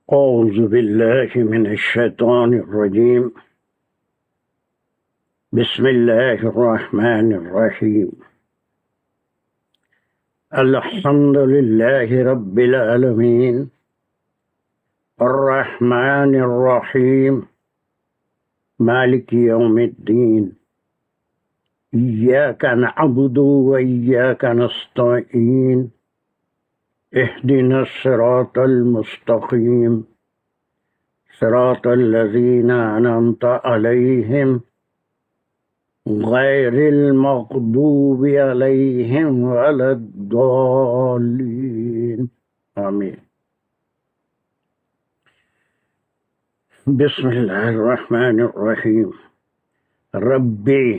أعوذ بالله من الشيطان الرجيم. بسم الله الرحمن الرحيم. الحمد لله رب العالمين الرحمن الرحيم مالك يوم الدين إياك نعبد وإياك نستعين اهدنا الصراط المستقيم صراط الذين أنعمت عليهم غير المغضوب عليهم ولا الضالين آمين. بسم الله الرحمن الرحيم. ربي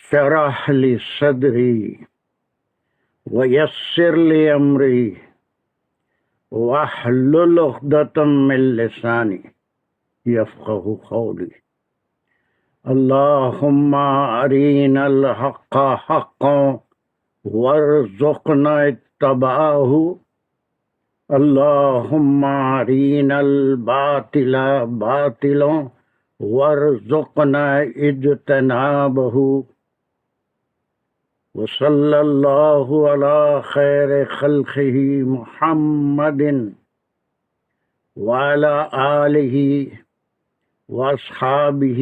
شرح لي صدري ويسر لي أمري واحلل عقدة من لساني يفقه قولي. اللهم أرنا الحق حقا وارزقنا اتباعه اللهم أرنا الباطل باطلا وارزقنا اجتنابه وصلى الله على خير خلقه محمد وعلى آله وأصحابه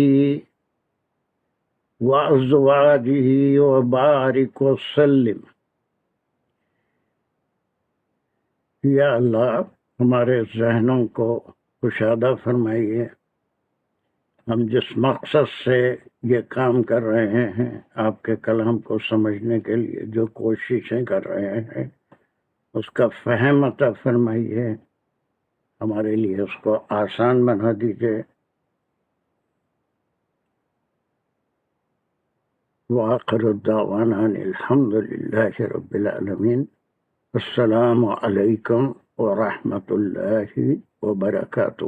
وأزواجه وبارك وسلم. یا اللہ ہمارے ذہنوں کو کشادہ فرمائیے. ہم جس مقصد سے یہ کام کر رہے ہیں، آپ کے کلام کو سمجھنے کے لیے جو کوششیں کر رہے ہیں، اس کا فہم عطا فرمائیے. ہمارے لیے اس کو آسان بنا دیجیے. وآخر الدعوانا ان الحمد للہ رب العالمین. السلام علیکم ورحمۃ اللہ وبرکاتہ.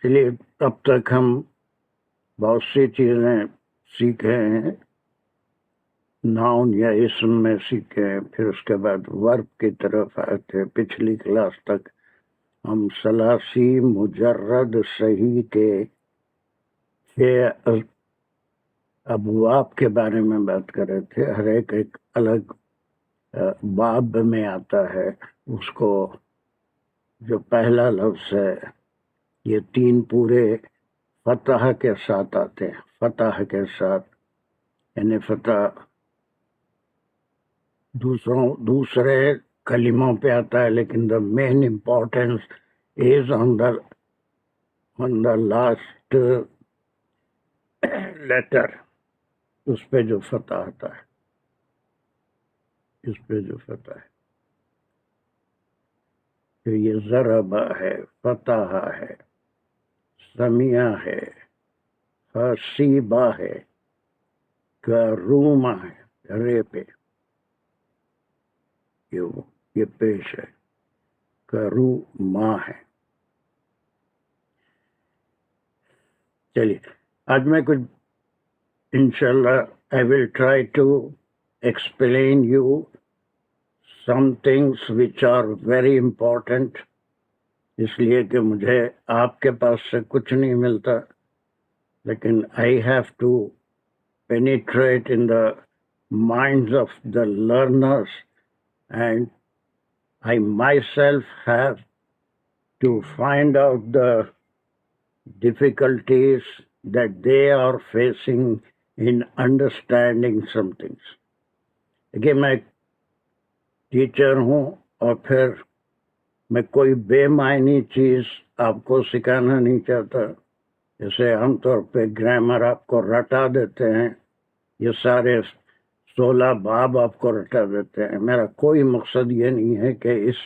چلیے، اب تک ہم بہت سی چیزیں سیکھے ہیں. ناؤن یا اسم میں سیکھے، پھر اس کے بعد ورب کی طرف آئے تھے. پچھلی کلاس تک ہم ثلاثی مجرد صحیح کے 6 ابواب کے بارے میں بات کر رہے تھے. ہر ایک الگ باب میں آتا ہے. اس کو جو پہلا لفظ ہے، یہ 3 پورے فتح کے ساتھ آتے ہیں. فتح کے ساتھ یعنی فتح دوسرے کلموں پہ آتا ہے، لیکن the main importance is on the last letter. اس پہ جو فتح آتا ہے، اس پہ جو فتح ہے، تو یہ ضربہ ہے، فتح ہے، سمیع ہے، حسیبہ ہے، کرومہ ہے. رے پہ یہ پیش ہے، کرومہ ہے. چلیے، آج میں کچھ انشاءاللہ I will try to explain you some things which are very important. اس لیے کہ مجھے آپ کے پاس سے کچھ نہیں ملتا، لیکن I have to penetrate in the minds of the learners, and I myself have to find out the difficulties that they are facing in understanding some things. دیکھیے، میں ٹیچر ہوں، اور پھر میں کوئی بے معنی چیز آپ کو سکھانا نہیں چاہتا. جیسے عام طور پہ گرامر آپ کو رٹا دیتے ہیں، یہ سارے 16 باب آپ کو رٹا دیتے ہیں. میرا کوئی مقصد یہ نہیں ہے کہ اس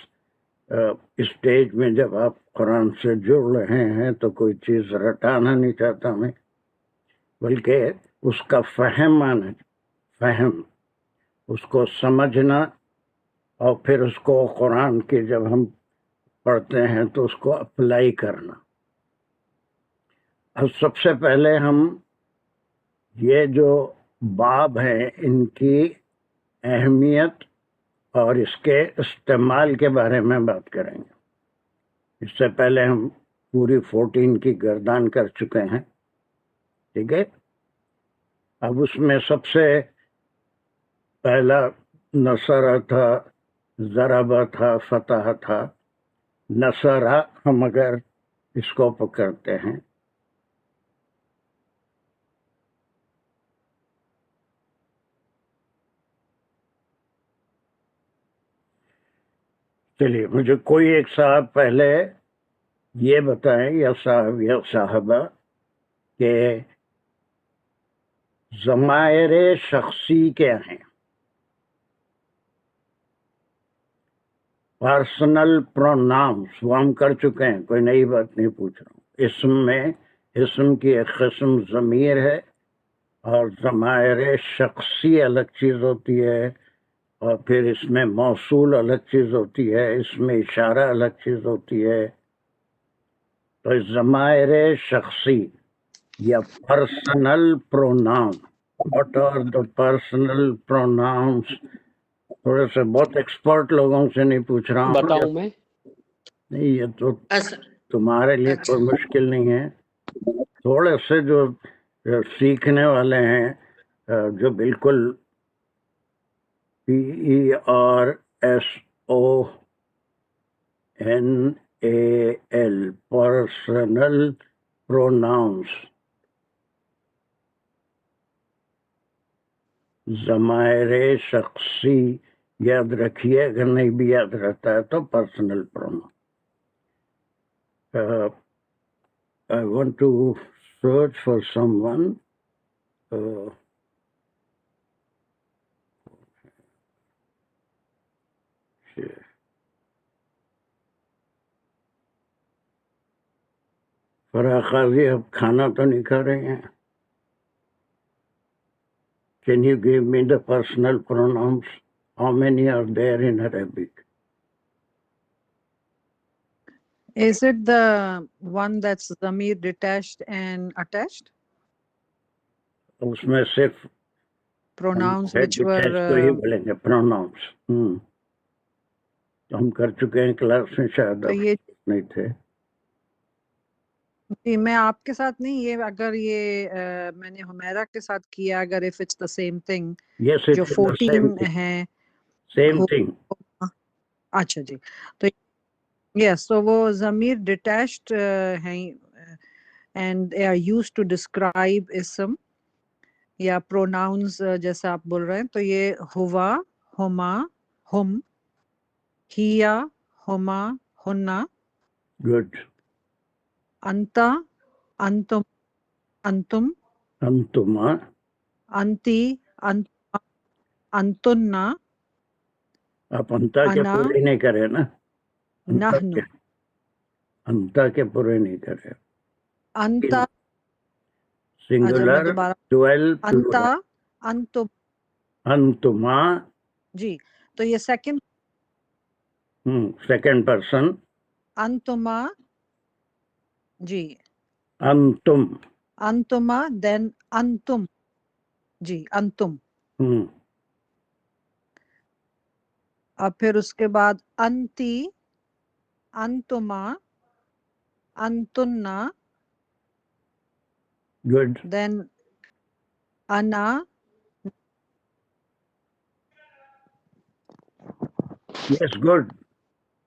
اسٹیج میں جب آپ قرآن سے جڑ رہے ہیں تو کوئی چیز رٹانا نہیں چاہتا میں، بلکہ اس کا فہم اس کو سمجھنا، اور پھر اس کو قرآن کی جب ہم پڑھتے ہیں تو اس کو اپلائی کرنا. اب سب سے پہلے ہم یہ جو باب ہیں ان کی اہمیت اور اس کے استعمال کے بارے میں بات کریں گے. اس سے پہلے ہم پوری 14 کی گردان کر چکے ہیں. ٹھیک ہے. اب اس میں سب سے پہلا نصرہ تھا، ضربہ تھا، فتح تھا. نصرہ ہم اگر اس کو پکڑتے ہیں، چلیے مجھے کوئی ایک صاحب پہلے یہ بتائیں، یا صاحب یا صاحبہ، کہ ضمائر شخصی کیا ہیں؟ پرسنل پروناؤنس وہ ہم کر چکے ہیں، کوئی نئی بات نہیں پوچھ رہا ہوں. اسم میں اسم کی ایک قسم ضمیر ہے، اور ضمائر شخصی الگ چیز ہوتی ہے، اور پھر اس میں موصول الگ چیز ہوتی ہے، اس میں اشارہ الگ چیز ہوتی ہے. تو ضمائر شخصی یا personal pronoun. What are the personal pronouns? تھوڑے سے بہت ایکسپرٹ لوگوں سے نہیں پوچھ رہا ہوں. بتاؤں میں؟ نہیں، یہ تو تمہارے لیے کوئی مشکل نہیں ہے. تھوڑے سے جو سیکھنے والے ہیں، جو بالکل PERSONAL پرسنل پروناؤنس، ضمائر شخصی یاد رکھیے، اگر نہیں بھی یاد رہتا ہے تو personal pronoun. I want to search for someone. فرح قاضی اب کھانا تو نہیں کھا رہے ہیں. Can you give me the personal pronouns? How many are there in Arabic? Is it the one that's zamir detached and attached? اس میں صرف Pronouns which کو ہی were بولیں گے pronouns. تو ہم کر چکے ہیں کلاس میں، شاید تو آپ یہ نہیں تھے. جی میں آپ کے ساتھ نہیں، یہ اگر یہ میں نے حمیرہ کے ساتھ کیا، اگر if it's the same thing Yes, جو it is the 14 ہیں. same thing. اچھا جی، تو یس، تو وہ ضمیر ڈیٹیچڈ ہیں and they are used to describe اسم یا پروناؤنز جیسا آپ بول رہے ہیں. تو یہ ہوا، ہما، ہم، ہیا، ہما، ہننا، Good. انتا، انتم، انتم، انتما. انتی، انتما، انتنا، آپ انتا کے انا، پورے نہیں کرے نا. نحنو. انتا کے پورے نہیں کرے. انتا، اچھا میں سنگولر دوبارہ، 12 انتا، plural. انتم. انتما. جی تو یہ سیکنڈ سیکنڈ پرسن. انتما، جی انتم. انتما، دین انتم، جی انتم. اور پھر اس کے بعد انتی، انتما، انتنا، گڈ. دین انا. Yes good.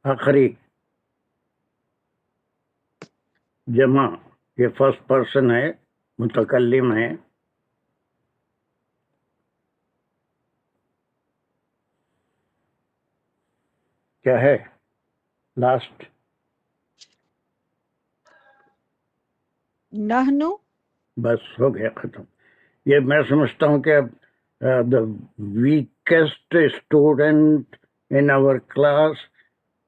آخری جمع، یہ فرسٹ پرسن ہے، متکلم ہے. کیا ہے لاسٹ؟ نحنو. بس ہو گیا، ختم. یہ میں سمجھتا ہوں کہ دا ویکسٹ student in our class,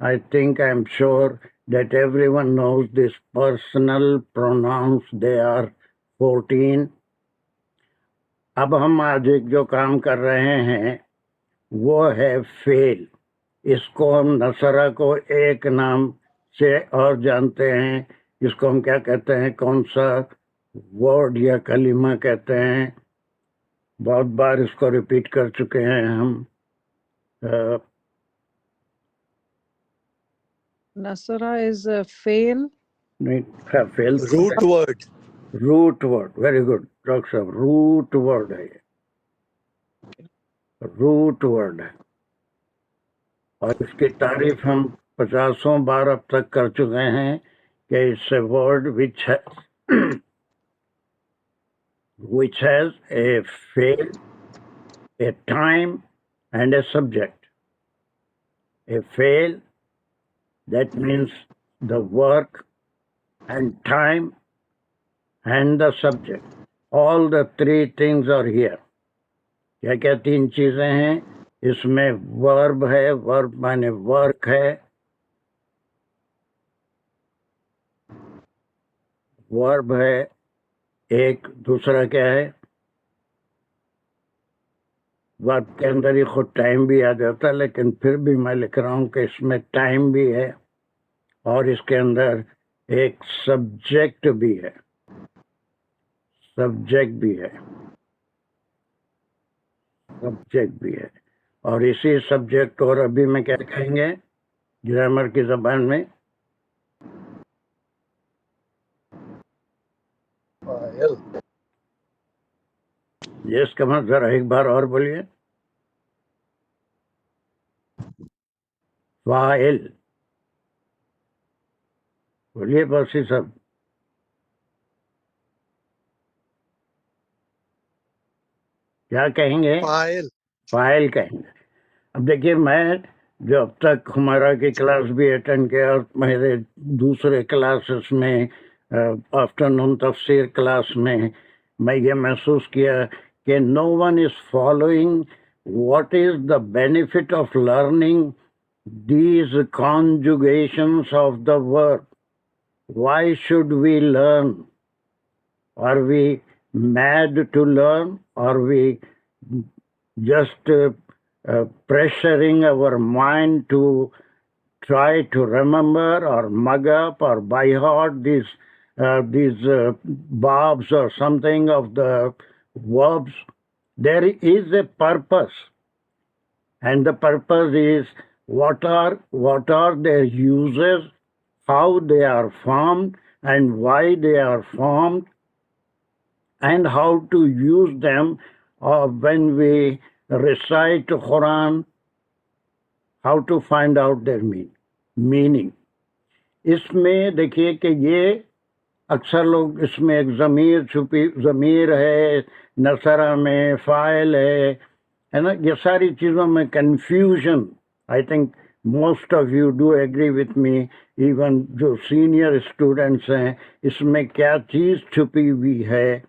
I think, I'm sure that everyone knows this personal pronouns. They are 14. اب ہم آج ایک جو کام کر رہے ہیں وہ ہے فعل. اس کو ہم نصرہ کو ایک نام سے اور جانتے ہیں. اس کو ہم کیا کہتے ہیں؟ کون سا ورڈ یا کلمہ کہتے ہیں؟ بہت بار اس کو ریپیٹ کر چکے ہیں ہم. Nasara is a fail. नहीं, fail root word. Root word, very good doctor साहब, रूट वर्ड है ये, रूट वर्ड है। और इसकी तारीफ हम 50 बार अब तक कर चुके हैं कि it's a word which has a fail, a time and a subject. A fail, that means the work and time and the subject. All the three things are here. क्या क्या तीन चीजें हैं इसमें? वर्ब है, वर्ब माने work है, verb है एक, दूसरा क्या है? वर्ब के अंदर ही खुद टाइम भी आ जाता है, लेकिन फिर भी मैं लिख रहा हूं कि इसमें टाइम भी है और इसके अंदर एक सब्जेक्ट भी है, सब्जेक्ट भी है, सब्जेक्ट भी है। और इसी सब्जेक्ट और अभी में क्या कहेंगे ग्रामर की जबान में? File. यस कमर, जरा एक बार और बोलिए। फाइल बोलिए बस ही सब। क्या कहेंगे? File. फाइल कहेंगे। अब देखिए, मैं जो अब तक हमारा की क्लास भी अटेंड किया और मेरे दूसरे क्लासेस में, आफ्टरनून तफसीर क्लास में, मैं ये महसूस किया कि no one is following what is the benefit of learning these conjugations of the verb. Why should we learn? Are we mad to learn? Are we just pressuring our mind to try to remember or mug up or by heart these verbs or something of the verbs? There is a purpose, and the purpose is what are their uses, how they are formed, and why they are formed, and how to use them when we recite Quran, how to find out their meaning. इसमें देखिए कि ये अक्सर लोग इसमें एक ज़मीर है, नसरा में फ़ाइल है ना, ये सारी चीज़ों में confusion. I think most of you do agree with me, even जो सीनियर स्टूडेंट्स हैं, इसमें क्या चीज़ छुपी हुई है।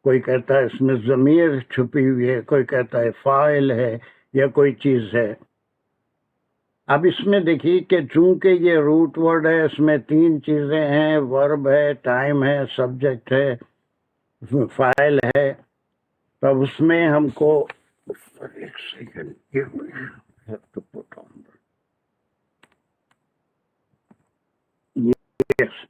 कोई कहता है इसमें ज़मीर छुपी हुई है, कोई कहता है फ़ाइल है या कोई चीज़ है। अब इसमें देखिए कि चूंकि ये रूट वर्ड है, इसमें तीन चीज़ें हैं, वर्ब है, टाइम है, सब्जेक्ट है, फाइल है। तब उसमें हमको एक सेकंड, यस,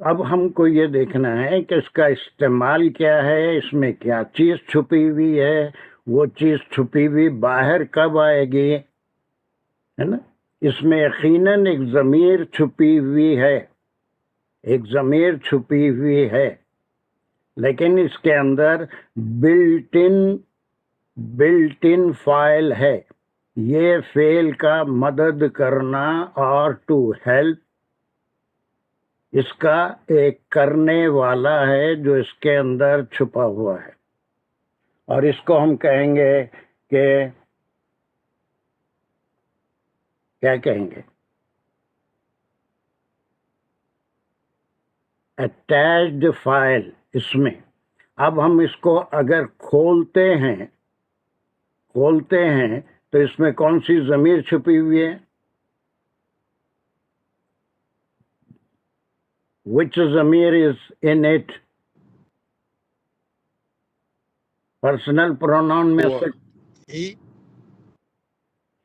अब हमको ये देखना है कि इसका इस्तेमाल क्या है, इसमें क्या चीज़ छुपी हुई है, वो चीज़ छुपी हुई बाहर कब आएगी, है ना। इसमें यकीनन एक ज़मीर छुपी हुई है, एक ज़मीर छुपी हुई है, लेकिन इसके अंदर बिल्ट इन फाइल है। ये फेल का मदद करना और टू हेल्प, इसका एक करने वाला है जो इसके अंदर छुपा हुआ है। और इसको हम कहेंगे कि क्या कहेंगे? Attached file. इसमें अब हम इसको अगर खोलते हैं तो इसमें कौन सी ज़मीर छुपी हुई है? Which Zamir is in it? Personal pronoun में से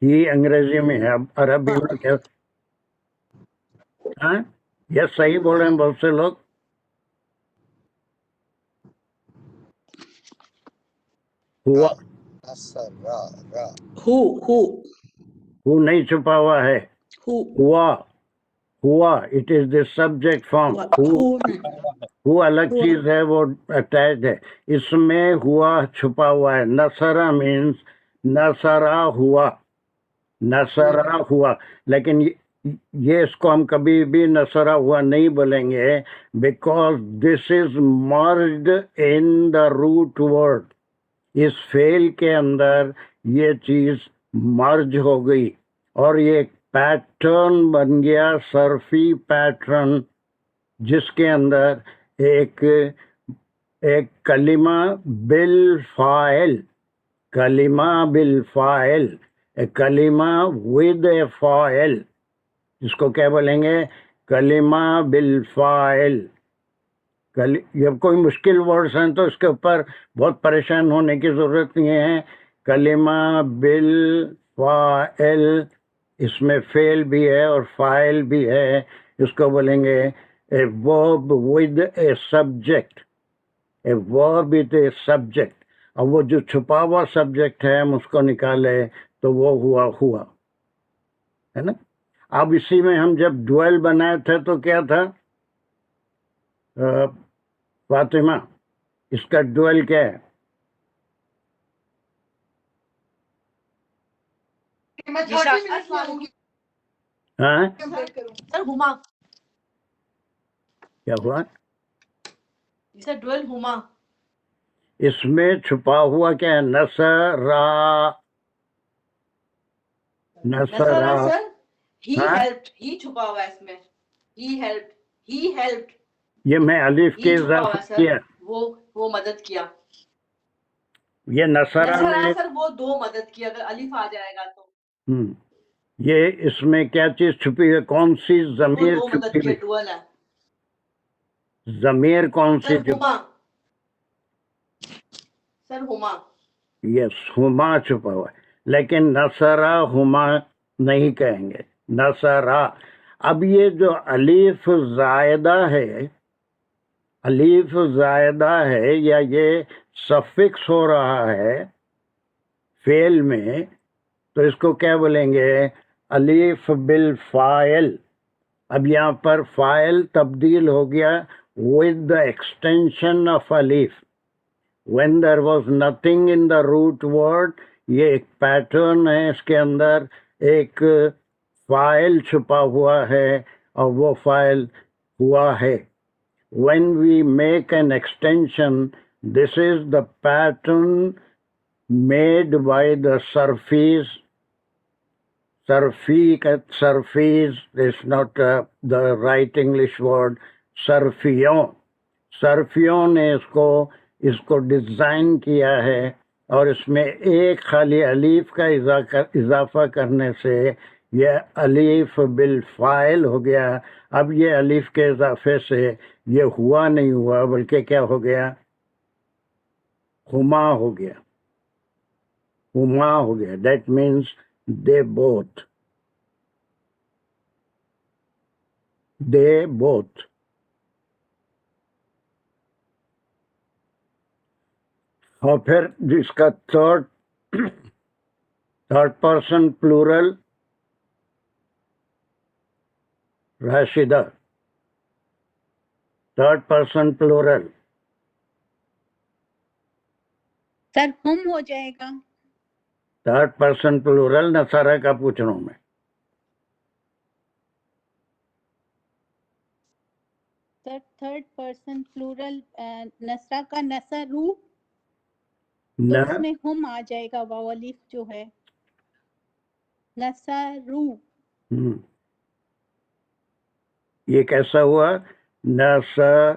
ही अंग्रेजी में है, अरबी में क्या? हाँ, यह सही बोल रहे हैं बहुत से लोग। हुआ Who? ہو نہیں چھپا ہوا ہے, who ہوا, it is the subject form. ہو الگ ہوا. چیز ہے, وہ اٹیچڈ ہے. اس میں ہوا چھپا ہوا ہے. نصرہ مینس نصرہ ہوا, نصرہ ہوا. لیکن یہ اس کو ہم کبھی بھی نصرہ ہوا نہیں بولیں گے, because this is merged in the root word. اس فعل کے اندر یہ چیز مرج ہو گئی اور یہ ایک پیٹرن بن گیا, صرفی پیٹرن, جس کے اندر ایک کلمہ بالفاعل, کلمہ بالفاعل, کلمہ ود اے فاعل, جس کو کیا بولیں گے, کلمہ بالفاعل. جب کوئی مشکل ورڈز ہیں تو اس کے اوپر بہت پریشان ہونے کی ضرورت نہیں ہے. کلمہ بالفاعل, اس میں فعل بھی ہے اور فاعل بھی ہے. اس کو بولیں گے اے verb with a subject, a verb with a subject. اور وہ جو چھپا ہوا سبجیکٹ ہے ہم اس کو نکالے تو وہ ہوا ہے نا. اب اسی میں ہم جب ڈویل بنائے تھے تو کیا تھا فاطمہ, اس کا ڈویل کیا ہے؟ ہاں سر ہما, کیا ہوا؟ سر ڈویل ہما. اس میں چھپا ہوا کیا ہے؟ نصرہ, نصرہ. سر ہی ہاں؟ ہیلپڈ, ہی چھپا ہوا ہے اس میں, ہی ہیلپڈ, ہی ہیلپڈ, یہ میں الف کے ہی چھپا ہوا اضافہ ہے سر, کیا, وہ مدد کیا. یہ نصرہ نصرہ میں سر وہ دو مدد کی, اگر الف آ جائے گا تو یہ اس میں کیا چیز چھپی ہے؟ کون سی وہ ضمیر دو مدد چھپی کی ہوئی؟ ڈویل ہے. ضمیر کون سی سر چھپی؟ ہما, سر ہما. یس, ہما چھپا ہوا ہے, لیکن نصرہ ہما نہیں کہیں گے, نصرہ. اب یہ جو الف زائدہ ہے, الف زائدہ ہے یا یہ سفکس ہو رہا ہے فعل میں, تو اس کو کیا بولیں گے؟ الف بالفاعل. اب یہاں پر فاعل تبدیل ہو گیا with the extension of alif. When there was nothing in the root word, یہ ایک پیٹرن ہے, اس کے اندر ایک فاعل چھپا ہوا ہے اور وہ فاعل ہوا ہے. When we make an extension, this is the pattern made by the surface. Surface is not the right English word. سرفیوں, سرفیوں نے اس کو ڈیزائن کیا ہے, اور اس میں ایک خالی الف کا اضافہ کرنے سے یہ الف بالفاعل ہو گیا. اب یہ الف کے اضافے سے یہ ہوا نہیں ہوا, بلکہ کیا ہو گیا؟ ہما ہو گیا, ہما ہو گیا. That means they both, they both. اور پھر جس کا تھرڈ پرسن پلورل, راشدہ, تھرڈ پرسن پلورل سر ہم ہو جائے گا. تھرڈ پرسن پلورل نصارہ کا پوچھ رہا ہوں میں. سر تھرڈ پرسن پلورل نسرا کا نسرو, تو اس میں ہم آ جائے گا, واو الف جو ہے نسرو. یہ کیسا ہوا؟ نصرو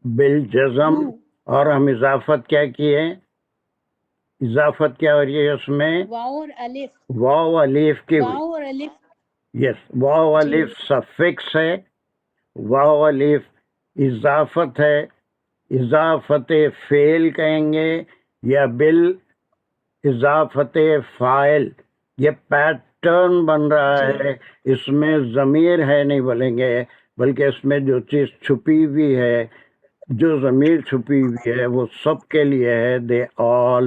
بالجزم, اور ہم اضافت کیا کیے؟ اضافت کیا ہو رہی ہے اس میں؟ واو اور الف, واو الف کی ہوئی. واو اور الف. یس, واو الف سفکس ہے, واو الف اضافت ہے, اضافت فعل کہیں گے یا بال اضافت فاعل. یہ پیٹرن بن رہا ہے, اس میں ضمیر ہے نہیں بولیں گے, بلکہ اس میں جو چیز چھپی ہوئی ہے, جو ضمیر چھپی ہوئی ہے وہ سب کے لیے ہے. دے آل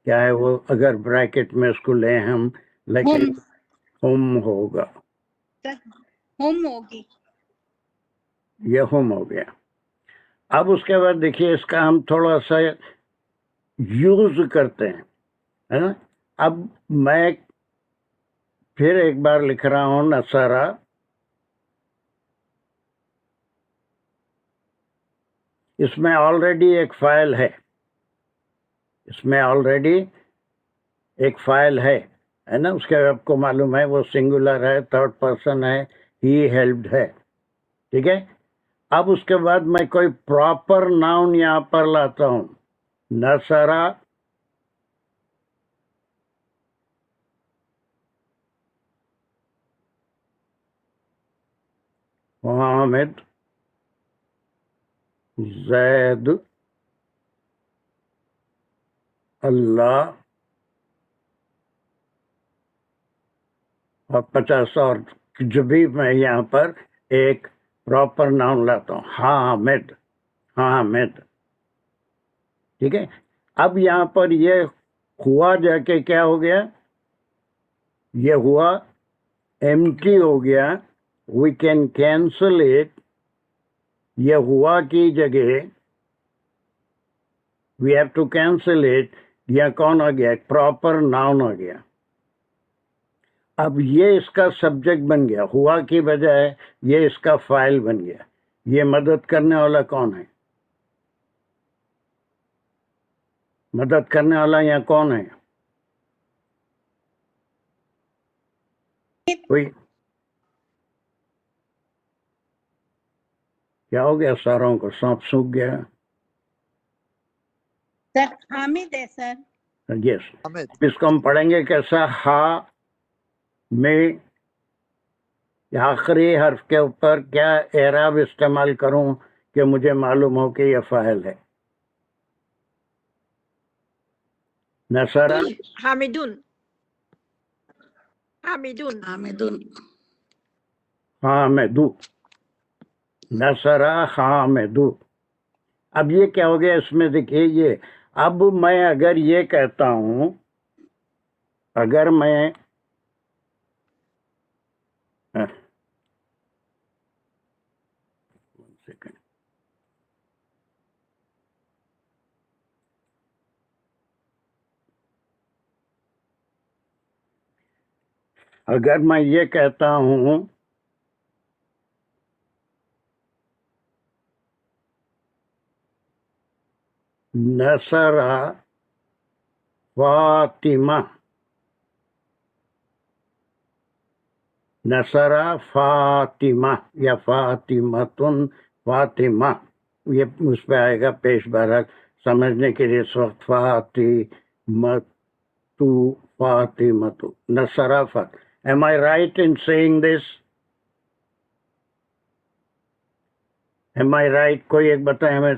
کیا ہے وہ, اگر بریکٹ میں اس کو لیں ہم, لیکن ہم ہوگا, ہوم ہوگی. یہ ہم ہو گیا. اب اس کے بعد دیکھیے اس کا ہم تھوڑا سا یوز کرتے ہیں, ہے نا. اب میں پھر ایک بار لکھ رہا ہوں نصارہ, اس میں آلریڈی ایک فائل ہے, اس میں آلریڈی ایک فائل ہے نا. اس کے آپ کو معلوم ہے وہ سنگولر ہے, تھرڈ پرسن ہے, ہی ہیلپڈ ہے, ٹھیک ہے. اب اس کے بعد میں کوئی پراپر ناؤن یہاں پر لاتا ہوں, نصرہ حامد زید اللہ اور 50 اور جو بھی میں یہاں پر ایک پراپر ناؤن لاتا ہوں, حامد, حامد, ٹھیک ہے. اب یہاں پر یہ ہوا جا کے کیا ہو گیا, یہ ہوا ایمٹی ہو گیا. We can cancel it. یہ ہوا کی جگہ we have to cancel it. یہ کون آ گیا, پراپر ناؤن آ گیا. اب یہ اس کا سبجیکٹ بن گیا, ہوا کی بجائے یہ اس کا فائل بن گیا. یہ مدد کرنے والا کون ہے, مدد کرنے والا یہاں کون ہے, کوئی کیا ہو گیا, ساروں کو سانپ سوکھ گیا. سر حامد ہے سر. یس, حامد. اس کو ہم پڑھیں گے کیسا, ہا میں آخری حرف کے اوپر کیا اعراب استعمال کروں کہ مجھے معلوم ہو کہ یہ فاعل ہے. نصرہ حامدون حامدون حامدون حامدو, نصرہ حامدو. اب یہ کیا ہو گیا اس میں, دیکھیے یہ, اب میں اگر یہ کہتا ہوں, اگر میں اگر میں یہ کہتا ہوں نصرہ فاطمہ, نصرہ فاطمہ یا فاطمتن فاطمہ, یہ اس پہ آئے گا پیش بہرحال سمجھنے کے لیے اس وقت. فاطمتو فاطمتو نصرہ Fatima. Am I right in saying this? Am I right? کوئی ایک بتائیں ہمیں,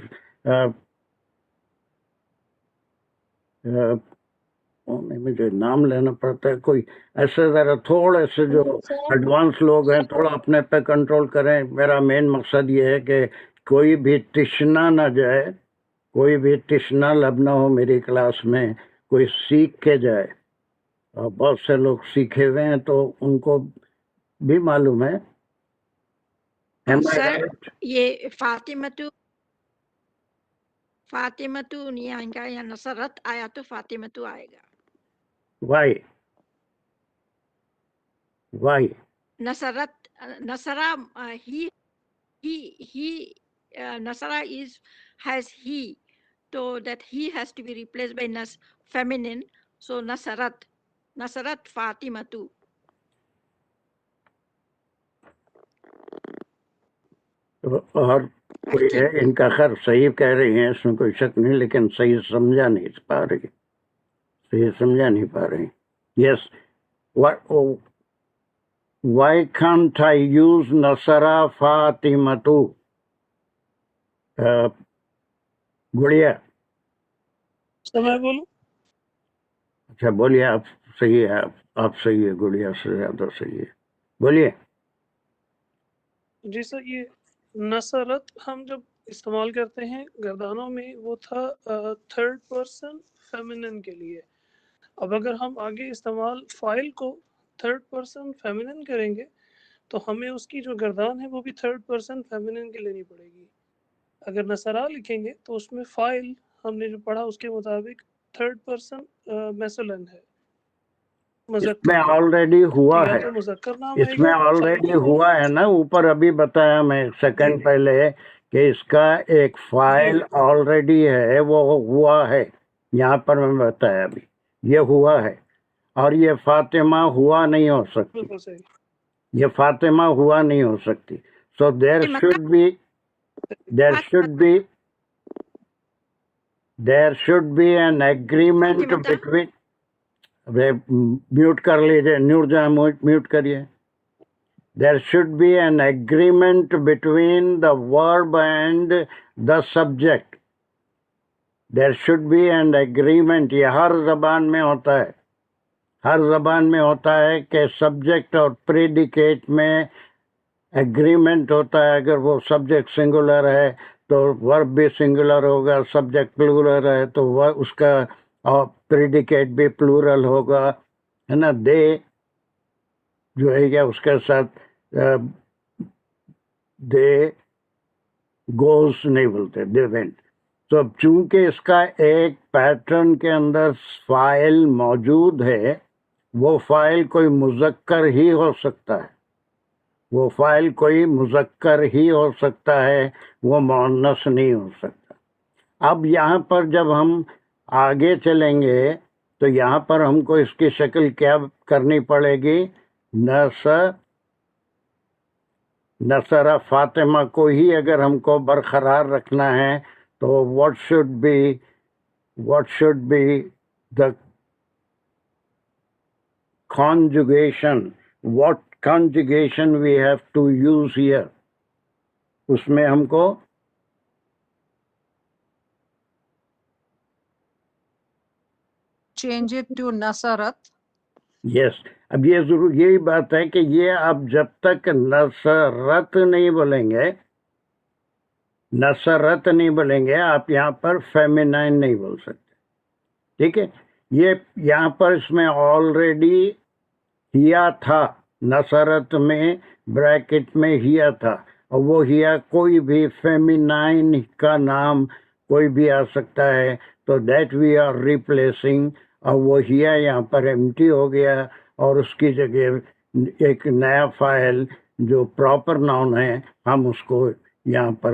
مجھے نام لینا پڑتا ہے, کوئی ایسے ذرا تھوڑے سے جو ایڈوانس لوگ ہیں تھوڑا اپنے پہ کنٹرول کریں. میرا مین مقصد یہ ہے کہ کوئی بھی تشنا نہ جائے, کوئی بھی تشنا لب نہ ہو میری کلاس میں, کوئی سیکھ کے جائے. اور بہت سے لوگ سیکھے ہوئے ہیں تو ان کو بھی معلوم ہے. Am I sir right? یہ فاطمتو نہیں آئے گا, یا نصرت آیا تو فاطمتو آئے گا. Why? Why? Nusrat نصرہ he Nasara has he, so that he has to be replaced by feminine, so Nasarat Fatimatu. اور کوئی ہے ان کا, خیر صحیح کہہ رہی ہیں, اس میں کوئی شک نہیں, لیکن صحیح سمجھا نہیں پا رہی, صحیح سمجھا نہیں پا رہی. یس, وائی کانٹ آئی یوز نصرہ فاطمتو. گڑیا, میں بولوں؟ اچھا بولیے, آپ صحیح ہے, آپ صحیح ہے, گڑیا سے زیادہ صحیح ہے, بولیے. جی سر, یہ نصرت ہم جب استعمال کرتے ہیں گردانوں میں, وہ تھا تھرڈ پرسن فیمنن کے لیے. اب اگر ہم آگے استعمال فائل کو تھرڈ پرسن فیمنن کریں گے تو ہمیں اس کی جو گردان ہے وہ بھی تھرڈ پرسن فیمنن کی لینی پڑے گی. اگر نصرا لکھیں گے تو اس میں فائل ہم نے جو پڑھا اس کے مطابق تھرڈ پرسن میسولن ہے، اس مذکر میں ہے، آلریڈی تو ہوا یا ہے، تو مذکر نام آئے اس گا میں فائل آلریڈی کے بعد. ہوا ہے نا، اوپر ابھی بتایا میں ایک سیکنڈ پہلے کہ اس کا ایک فائل آلریڈی ہے، وہ ہوا ہے. یہاں پر میں بتایا ابھی یہ ہوا ہے، اور یہ فاطمہ ہوا نہیں ہو سکتی، بالکل صحیح. یہ فاطمہ ہوا نہیں ہو سکتی. سو دیر مطلب should be an agreement Fatima between. Mute کر لیجیے، میوٹ کریے. There should be an agreement between the verb and the subject. There should be an agreement. یہ ہر زبان میں ہوتا ہے، ہر زبان میں ہوتا ہے کہ سبجیکٹ اور پریڈیکیٹ میں ایگریمنٹ ہوتا ہے. اگر وہ سبجیکٹ سنگولر ہے تو ورب بھی سنگولر ہوگا، سبجیکٹ پلورل ہے تو اس کا پریڈیکیٹ بھی پلورل ہوگا، ہے نا. دے جو ہے یا اس کے ساتھ دے گوز نہیں بولتے، دے وینٹ. تو اب چونکہ اس کا ایک پیٹرن کے اندر فائل موجود ہے، وہ فائل کوئی مذکر ہی ہو سکتا ہے، وہ فائل کوئی مذکر ہی ہو سکتا ہے، وہ مؤنث نہیں ہو سکتا. اب یہاں پر جب ہم آگے چلیں گے تو یہاں پر ہم کو اس کی شکل کیا کرنی پڑے گی؟ نصر فاطمہ کو ہی اگر ہم کو برقرار رکھنا ہے تو what should be the conjugation, what conjugation we have to use here. اس میں ہم کو Change it to Nasarat. یس. اب یہ ضرور یہی بات ہے کہ یہ اب جب تک نصرت نہیں بولیں گے، نصرت نہیں بولیں گے، آپ یہاں پر فیمینائن نہیں بول سکتے. ٹھیک ہے. یہ یہاں پر اس میں آلریڈی ہیا تھا، نصرت میں بریکٹ میں ہیا تھا، اور وہ ہیا کوئی بھی فیمینائن کا نام کوئی بھی آ سکتا ہے. تو دیٹ وی آر ریپلیسنگ، اور وہ ہیا یہاں پر ایمٹی ہو گیا، اور اس کی جگہ ایک نیا فائل جو پراپر ناؤن ہے ہم اس کو یہاں پر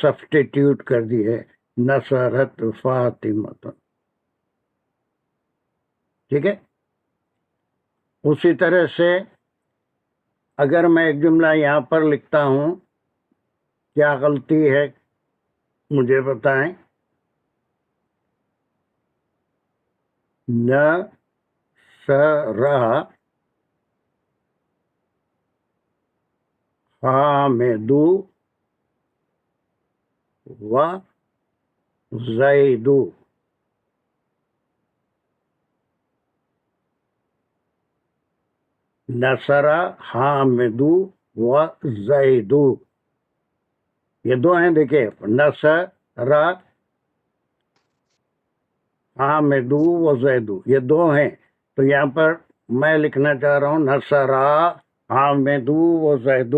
سبسٹیٹیوٹ کر دیے، نصرت فاطمہ. ٹھیک ہے. اسی طرح سے اگر میں ایک جملہ یہاں پر لکھتا ہوں، کیا غلطی ہے مجھے بتائیں. نصرہ حامد و زید. نصرہ حامد و زید، یہ دو ہیں. دیکھیں، نصرہ حامد و زید، یہ دو ہیں. تو یہاں پر میں لکھنا چاہ رہا ہوں نصرہ حامد و زید.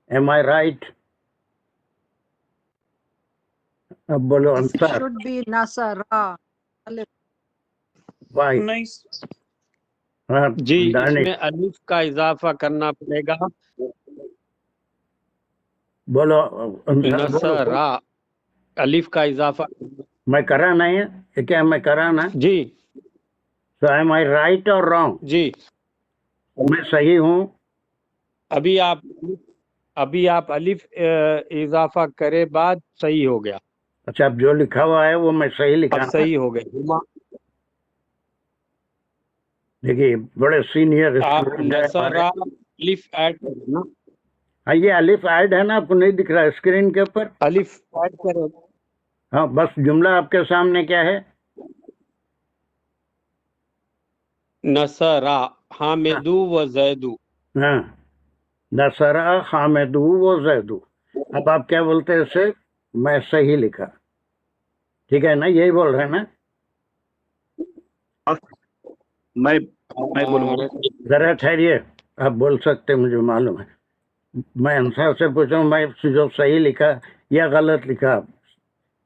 ایم آئی رائٹ؟ اب بولو It انصار. should be Nasara. بھائی نائس. ہاں جی اس دانش میں الف کا اضافہ کرنا پڑے گا، بولو. انصار بولو. نصرا الف کا اضافہ. میں کرا نہیں ہے یہ، کیا میں کرا نا؟ جی سو ایم آئی رائٹ اور رانگ؟ جی میں صحیح ہوں؟ ابھی آپ الف اضافہ کرے بعد صحیح ہو گیا، اچھا، اب جو لکھا ہوا ہے وہ میں صحیح لکھا اب نا؟ صحیح ہو گئے. دیکھیے بڑے سینئر آپ اسٹوڈنٹ ہے ہمارے. نصرا الف ایڈ کریں نا، ہاں یہ الف ایڈ ہے نا، آپ کو نہیں دکھ رہا اسکرین کے اوپر؟ الف ایڈ کریں. ہاں بس جملہ آپ کے سامنے کیا ہے؟ نصرا حامدو و زیدو. ہاں، نصرہ حامد و زید. اب آپ کیا بولتے ہیں اسے؟ میں صحیح لکھا. ٹھیک ہے نا، یہی بول رہے ہیں نا؟ मैं बोलूंगा। जरा ठहरिए, आप बोल सकते हैं, मुझे मालूम है। मैं अंसार से पूछा मैं जो सही लिखा या गलत लिखा।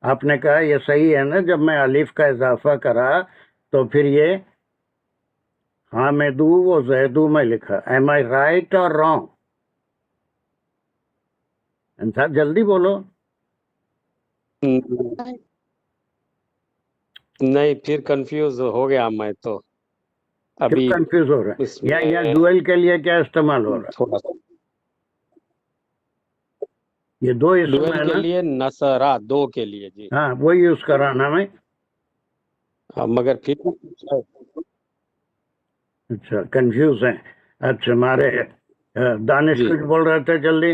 आपने कहा ये सही है ना, जब मैं अलिफ का इजाफा करा तो फिर ये हामिदू वो जैदू में लिखा। एम आई राइट और रॉन्ग? अंसार जल्दी बोलो। नहीं, फिर कंफ्यूज हो गया मैं तो। क्यों अभी कंफ्यूज हो रहे हैं? उसमें या डुअल के लिए क्या इस्तेमाल हो रहा है? थोड़ा सा ये दो इसमें डुअल है के ना? लिए नसरा, दो के लिए जी। हाँ वही यूज कराना मैं। हाँ, मगर फिर अच्छा कंफ्यूज है। अच्छा हमारे दानिश जी। कुछ बोल रहे थे, जल्दी।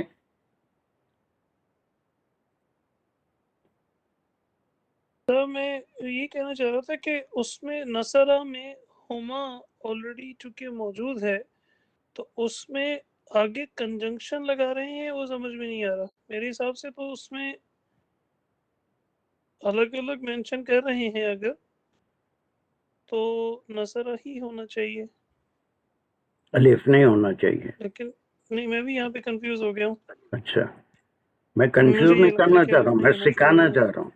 सर मैं ये कहना चाह रहा था कि उसमें नसरा में हुमा ऑलरेडी चूंकि मौजूद है, तो उसमें आगे कंजंक्शन लगा रहे हैं, वो समझ में नहीं आ रहा मेरे हिसाब से। तो उसमें अलग अलग मेंशन कर रहे हैं अगर, तो नसरा ही होना चाहिए, अलिफ नहीं होना चाहिए। लेकिन नहीं, मैं भी यहाँ पे कंफ्यूज हो गया हूँ। अच्छा मैं मुझे कंफ्यूज ये नहीं लगता करना है कि चाह रहा हूँ, अलिफ मैं नहीं होना सिखाना चाहिए। चाह रहा हूँ।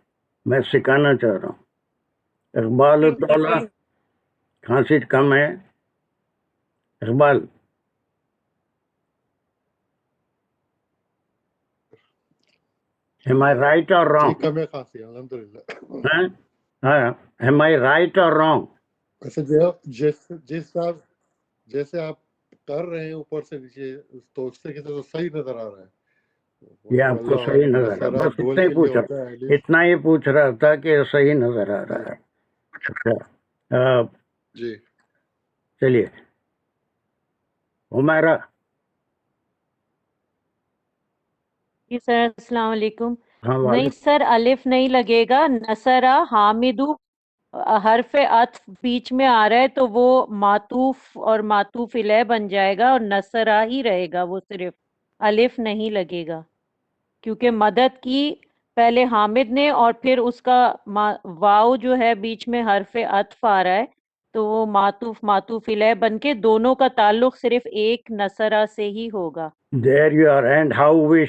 मैं सिखाना चाह रहा हूँ। इकबाल फिर तौला अकल खांसी कम है। Iqbal am I right or ji wrong? कम है खांसी अल्हम्दुलिल्लाह। हैं? हाँ am I right or wrong? वैसे जो जैसे आप कर रहे हैं ऊपर से नीचे, तो उससे किसी तो सही नजर आ रहा है। ये आपको वल्लाह सही नजर आ नसरा रहा, बस डुअल इतना ही के लिए पूछ होता है रहा, अलिफ। इतना ही पूछ रहा था कि ये सही नजर आ रहा है। अच्छा जी चलिए हुमैरा। जी सर, अस्सलाम वालेकुम। हाँ नहीं वाले सर, अलिफ नहीं लगेगा। नसरा हामिदू हरफ अत्फ बीच में आ रहा है, तो वो मातूफ और मातूफ इलैह बन जाएगा और नसरा ही रहेगा, वो सिर्फ अलिफ नहीं लगेगा। क्योंकि मदद की पहले हामिद ने और फिर उसका वाव जो है बीच में हरफ अत्फ आ रहा है, तो वो मातूफ इलैह बन के दोनों का ताल्लुक सिर्फ एक नसरा से ही होगा। there you are, and how we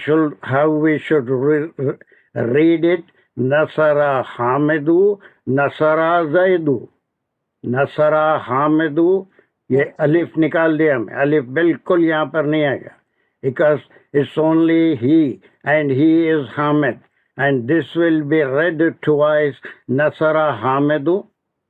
should read it. nasara hamidu nasara zaidu nasara hamidu। ये अलिफ निकाल दिया मैं, अलिफ बिल्कुल यहाँ पर नहीं आएगा, because it's only he and he is Hamid, and this will be read twice, nasara hamidu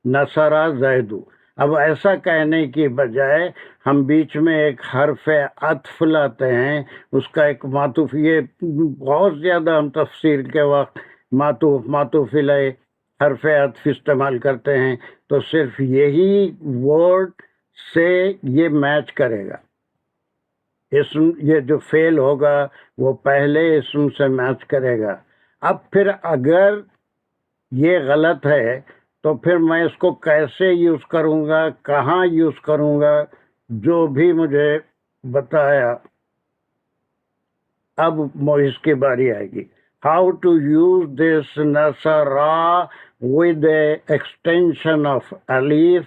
nasara zaidu। अब ऐसा कहने की बजाय हम बीच में एक हर्फ अत्फ लाते हैं, उसका एक मातूफ। ये बहुत ज़्यादा हम तफसीर के वक्त मातूफ इलैह हर्फ अत्फ इस्तेमाल करते हैं, तो सिर्फ यही वर्ड से ये मैच करेगा। इसम ये जो फेल होगा वो पहले इसम से मैच करेगा। अब फिर अगर ये गलत है तो फिर मैं इसको कैसे यूज करूंगा, कहाँ यूज करूंगा, जो भी मुझे बताया। अब मोइस की बारी आएगी। हाउ टू यूज दिस नसरा विद एक्सटेंशन ऑफ अलीफ,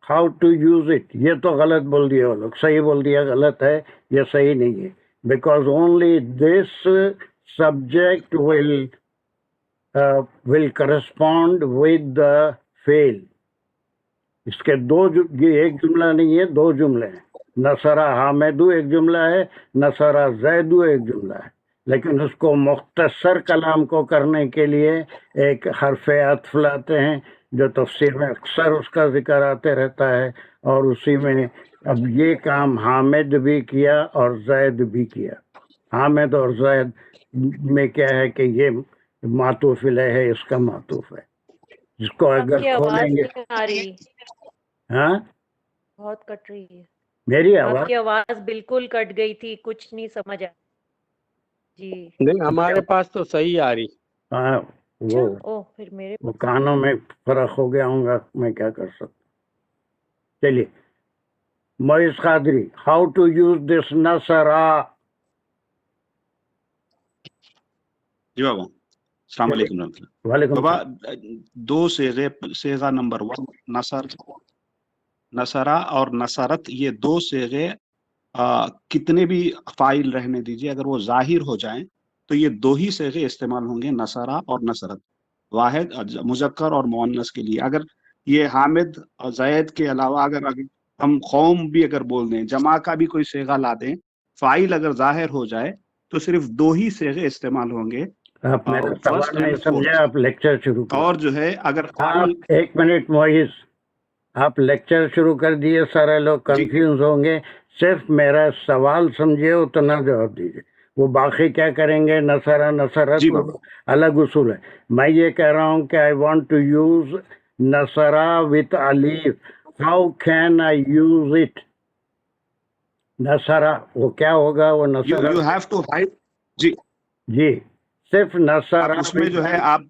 हाउ टू यूज इट। ये तो गलत बोल दिया वो लोग, सही बोल दिया, गलत है, ये सही नहीं है। Because only this subject will correspond with the fail। इसके ये एक जुमला नहीं है, दो जुमले हैं। नसरा हामिदू एक जुमला है, नसरा जैदू एक जुमला है, लेकिन उसको मुख्तसर कलाम को करने के लिए एक हरफ अत्फ लाते हैं, जो तफसीर में अक्सर उसका जिक्र आते रहता है। और उसी में अब ये काम हामिद भी किया और जैद भी किया। हामिद और जैद में क्या है कि ये मातूफ इलैह है, इसका मातूफ है, जिसको अगर आपकी आवाज खोलेंगे। नहीं आ रही, हाँ बहुत कट रही है। मेरी आवाज आपकी आवाज बिल्कुल कट गई थी, कुछ नहीं समझ आया जी। नहीं, हमारे पास तो सही आ रही। हाँ वो ओह, फिर मेरे वो कानों में फर्क हो गया होगा, मैं क्या कर सकता। चलिए Moiz Qadri, how to use this नसरा। जी बाबा, السلام علیکم ورحمۃ اللہ. وعلیکم بابا دو صیغہ نمبر 1 نصرہ اور نصرت، یہ دو صیغے کتنے بھی فاعل رہنے دیجیے، اگر وہ ظاہر ہو جائیں تو یہ دو ہی صیغے استعمال ہوں گے، نصرہ اور نصرت، واحد مذکر اور مؤنث کے لیے. اگر یہ حامد اور زید کے علاوہ اگر ہم قوم بھی اگر بول دیں، جمع کا بھی کوئی صیغہ لا دیں، فاعل اگر ظاہر ہو جائے تو صرف دو ہی صیغے استعمال ہوں گے، آپ میرا فرسٹ سوال نہیں اینڈ سمجھے، فورتھ. آپ لیکچر شروع کریں. اور جو ہے اگر آپ فاعل، ایک منٹ معیز، آپ لیکچر شروع کر دیے، سارے لوگ جی کنفیوز ہوں گے. صرف میرا سوال سمجھے، اتنا جواب دیجیے. وہ باقی کیا کریں گے، نصرہ نصرت، جی وہ بابا، الگ اصول ہے. میں یہ کہہ رہا ہوں کہ آئی وانٹ ٹو یوز نصرہ وتھ الف، how can I use it? نصرہ وہ کیا ہوگا، وہ نصرہ یو ہیو ٹو ہائڈ. جی جی صرف اب نصرہ اس میں جو ہے آپ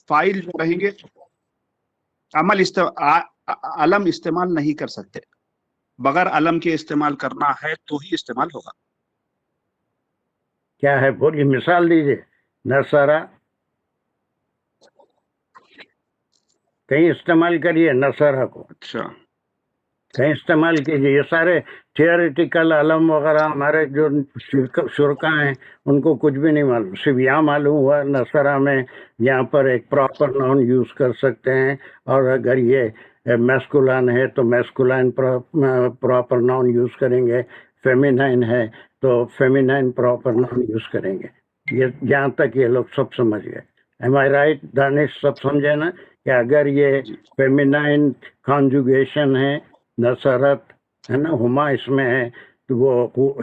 فائل جو رہیں گے، علم استعمال نہیں کر سکتے، بغیر علم کے استعمال کرنا ہے تو ہی استعمال ہوگا. کیا ہے، پوری مثال دیجیے. نصرہ کہیں استعمال کریے، نصرہ کو اچھا کہیں استعمال کیجیے. یہ سارے تھیوریٹیکل علم وغیرہ ہمارے جو شرکا ہیں ان کو کچھ بھی نہیں معلوم، صرف یہاں معلوم ہوا نصرہ میں یہاں پر ایک پراپر ناؤن یوز کر سکتے ہیں، اور اگر یہ میسکولائن ہے تو میسکولائن پراپر ناؤن یوز کریں گے، فیمینائن ہے تو فیمینائن پراپر ناؤن یوز کریں گے. یہ جہاں تک یہ لوگ سب سمجھ گئے. ایم آئی رائٹ دانش؟ سب سمجھے نا کہ اگر یہ جی فیمینائن کانجوگیشن ہے، نصرت ہے نا، ہما اس میں ہے تو وہ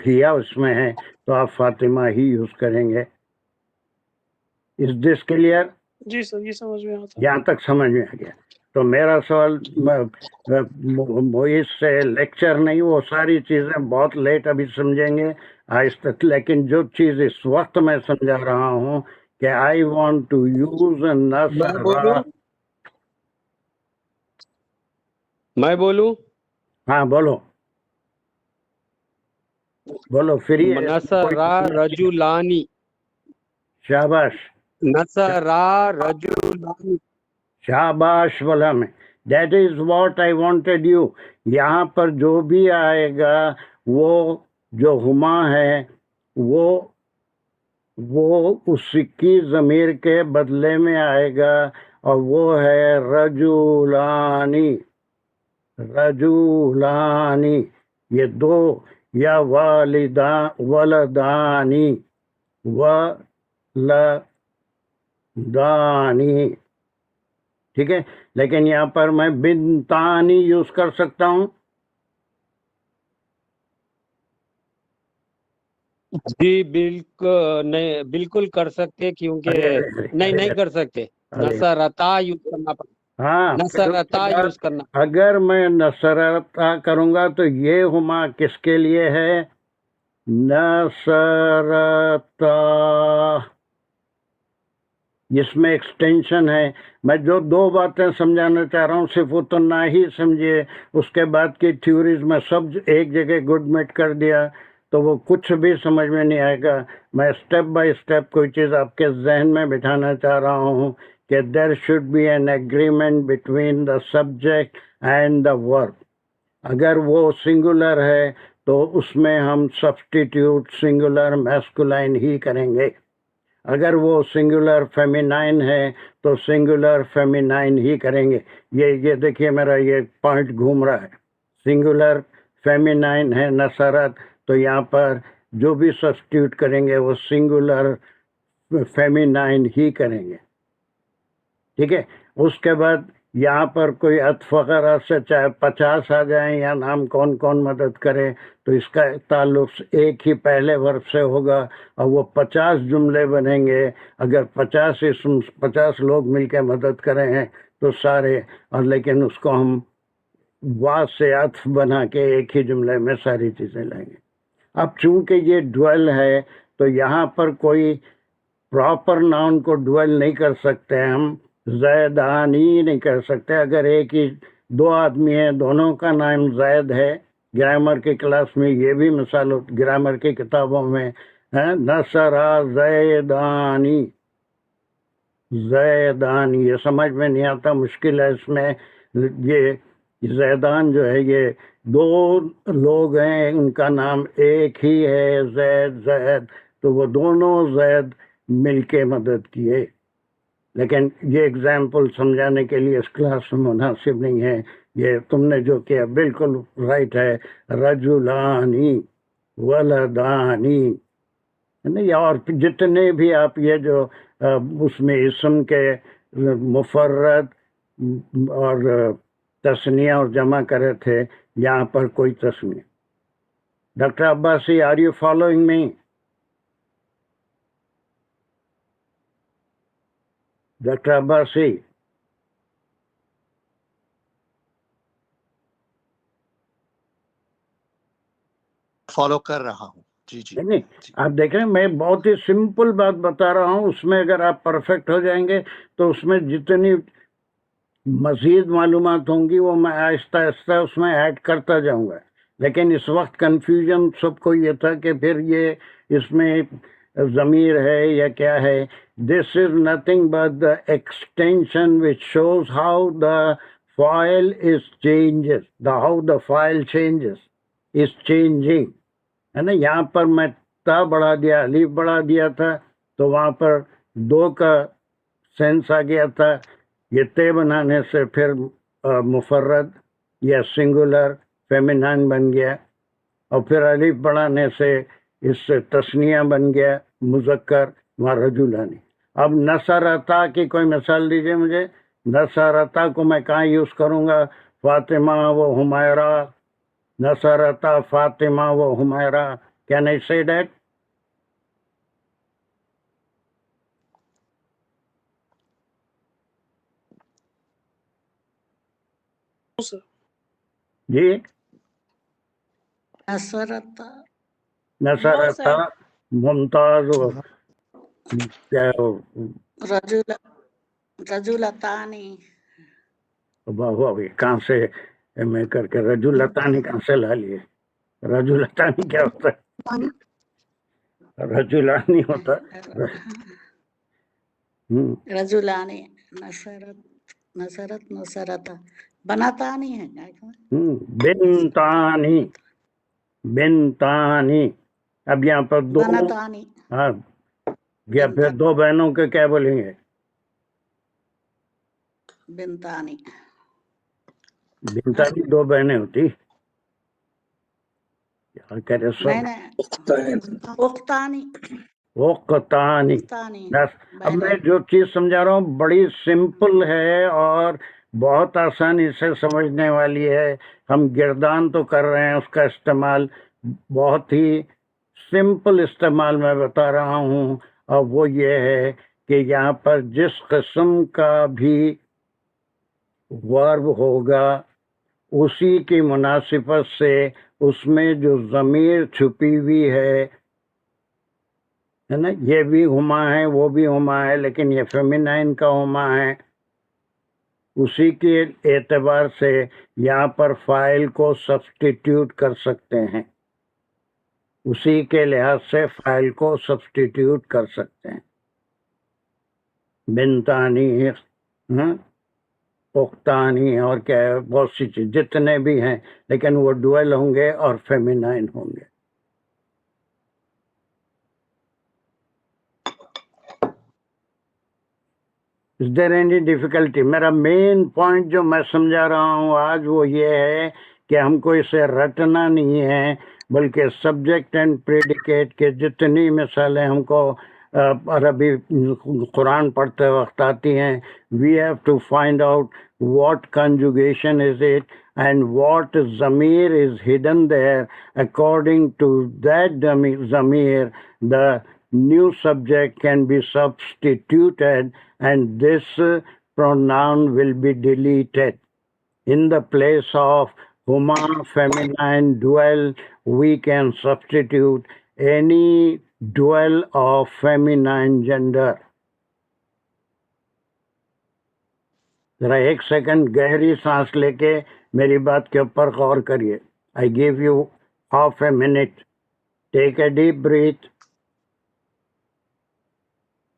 ہیا اس میں ہے، تو آپ فاطمہ ہی یوز کریں گے. از دس کلیئر؟ جی سر، یہ سمجھ میں آتا. یہاں تک سمجھ میں آ گیا. تو میرا سوال معیز سے لیکچر نہیں، وہ ساری چیزیں بہت لیٹ ابھی سمجھیں گے آہستہ، لیکن جو چیز اس وقت میں سمجھا رہا ہوں کہ آئی وانٹ ٹو یوز نصرہ. میں بولوں؟ ہاں بولو بولو، فری ہے. نصرہ رجلانی، شاباش نصرہ رجلانی. شاباش بولا میں. That is what I wanted you. یہاں پر جو بھی آئے گا وہ جو ہما ہے وہ اس کی ضمیر کے بدلے میں آئے گا، اور وہ ہے رجولانی. رجولانی یہ دو، یا ولدانی، ولدانی، ٹھیک ہے. لیکن یہاں پر میں بنتانی یوز کر سکتا ہوں. جی بالکل نہیں، بالکل کر سکتے، کیونکہ نہیں کر سکتے. نصرتا یوز کرنا پڑتا، ہاں نصرتا یوز کرنا. اگر میں نصرتا کروں گا تو یہ ہما کس کے لیے ہے، نصرتا، جس میں ایکسٹینشن ہے. میں جو دو باتیں سمجھانا چاہ رہا ہوں صرف اتنا ہی سمجھیے، اس کے بعد کی تھیوریز میں سب ایک جگہ گڈ میٹ کر دیا تو وہ کچھ بھی سمجھ میں نہیں آئے گا. میں اسٹیپ بائی اسٹیپ کوئی چیز آپ کے ذہن میں بٹھانا چاہ رہا ہوں کہ there should be an agreement between the subject and the verb. اگر وہ سنگولر ہے تو اس میں ہم سبسٹیٹیوٹ سنگولر میسکولائن ہی کریں گے. اگر وہ سنگولر فیمینائن ہے تو سنگولر فیمینائن ہی کریں گے. یہ دیکھیے میرا یہ پوائنٹ گھوم رہا ہے. سنگولر فیمینائن ہے نصرت، تو یہاں پر جو بھی سبسٹیوٹ کریں گے وہ سنگولر فیمینائن ہی کریں گے، ٹھیک ہے. اس کے بعد یہاں پر کوئی عطف وغیرہ سے چاہے 50 آ جائیں یا نام کون مدد کرے تو اس کا تعلق ایک ہی پہلے ورب سے ہوگا، اور وہ 50 جملے بنیں گے. اگر 50 لوگ مل کے مدد کرے ہیں تو سارے، اور لیکن اس کو ہم وا سے عطف بنا کے ایک ہی جملے میں ساری چیزیں لائیں گے. اب چونکہ یہ ڈویل ہے تو یہاں پر کوئی پراپر ناؤن کو ڈویل نہیں کر سکتے ہم، زیدانی نہیں کر سکتے. اگر ایک ہی دو آدمی ہیں، دونوں کا نام زید ہے، گرامر کی کلاس میں یہ بھی مثال گرامر کی کتابوں میں نصرہ زیدانی، زیدان یہ سمجھ میں نہیں آتا, مشکل ہے اس میں. یہ زیدان جو ہے یہ دو لوگ ہیں, ان کا نام ایک ہی ہے, زید, تو وہ دونوں زید مل کے مدد کیے. لیکن یہ اگزامپل سمجھانے کے لیے اس کلاس میں مناسب نہیں ہے. یہ تم نے جو کیا بالکل رائٹ ہے, رجلانی ولدانی, نہیں, اور جتنے بھی آپ یہ جو اس میں اسم کے مفرد اور تثنیہ اور جمع کرے تھے, یہاں پر کوئی تثنیہ. Doctor Abbasi, are you following me? Doctor Abbasi, follow کر رہا ہوں. جی جی نہیں, آپ دیکھ رہے ہیں میں بہت ہی سمپل بات بتا رہا ہوں. اس میں اگر آپ پرفیکٹ ہو جائیں گے تو اس میں جتنی مزید معلومات ہوں گی وہ میں آہستہ آہستہ اس میں ایڈ کرتا جاؤں گا. لیکن اس وقت کنفیوژن سب کو یہ تھا کہ پھر یہ اس میں ضمیر ہے یا کیا ہے. This is nothing but the extension which shows how the file is changes, how the file changes is changing, ہے نا. یہاں پر میں تا بڑھا دیا, الف بڑھا دیا تھا, تو وہاں پر دو کا سینس آ گیا تھا. یہ تے بنانے سے پھر مفرد یا سنگولر فیمینائن بن گیا, اور پھر الف بڑھانے سے اس سے تثنیہ بن گیا مذکر و رجلانی. اب نصرتا کی کوئی مثال دیجیے مجھے. نصرتا کو میں کہاں یوز کروں گا؟ فاطمہ و حمیرہ, نصرتا فاطمہ و حمیرہ. کین آئی سے دیٹ؟ سر جی, نصرت نصرتا ممتاز و کیا رجل رجلتانی کہاں سے میں کر کے رجولتانی کہاں سے لا لیے؟ رجولتانی کیا ہوتا ہے؟ رجولانی ہوتا ہے. رجلانی نصرت نصرت بناتانی ہے. بنتانی, بنتانی. اب یہاں پر دو, بناتانی ہاں, یا پھر دو بہنوں کے کیا بولیں گے؟ بنتانی بنتانی دو بہنیں ہوتی. کہہ رہے نہیں نہیں اختانی وقتانی. اختانی بس اب میں بہنیں. جو چیز سمجھا رہا ہوں بڑی سمپل ہے اور بہت آسانی سے سمجھنے والی ہے. ہم گردان تو کر رہے ہیں, اس کا استعمال بہت ہی سمپل استعمال میں بتا رہا ہوں. اور وہ یہ ہے کہ یہاں پر جس قسم کا بھی ورب ہوگا اسی کی مناسبت سے اس میں جو ضمیر چھپی ہوئی ہے نا, یہ بھی ہما ہے وہ بھی ہما ہے, لیکن یہ فیمینائن کا ہما ہے, اسی کے اعتبار سے یہاں پر فاعل کو سبسٹیٹیوٹ کر سکتے ہیں. اسی کے لحاظ سے فاعل کو سبسٹیٹیوٹ کر سکتے ہیں. بنتانی, اختانی, اور کیا ہے, بہت سی چیز جتنے بھی ہیں, لیکن وہ ڈوئل ہوں گے اور فیمینائن ہوں گے. Is there any difficulty? میرا مین پوائنٹ جو میں سمجھا رہا ہوں آج وہ یہ ہے کہ ہم کو اسے رٹنا نہیں ہے, بلکہ سبجیکٹ اینڈ پریڈیکیٹ کے جتنی مثالیں ہم کو عربی قرآن پڑھتے وقت آتی ہیں, we have to find out what conjugation is it and what ضمیر is hidden there. According to that ضمیر, the new subject can be substituted and this pronoun will be deleted. In the place of huma feminine dual, we can substitute any dual of feminine gender. ذرا ایک second گہری سانس لے کے میری بات کے اوپر غور کریے. I give you half a minute. Take a deep breath.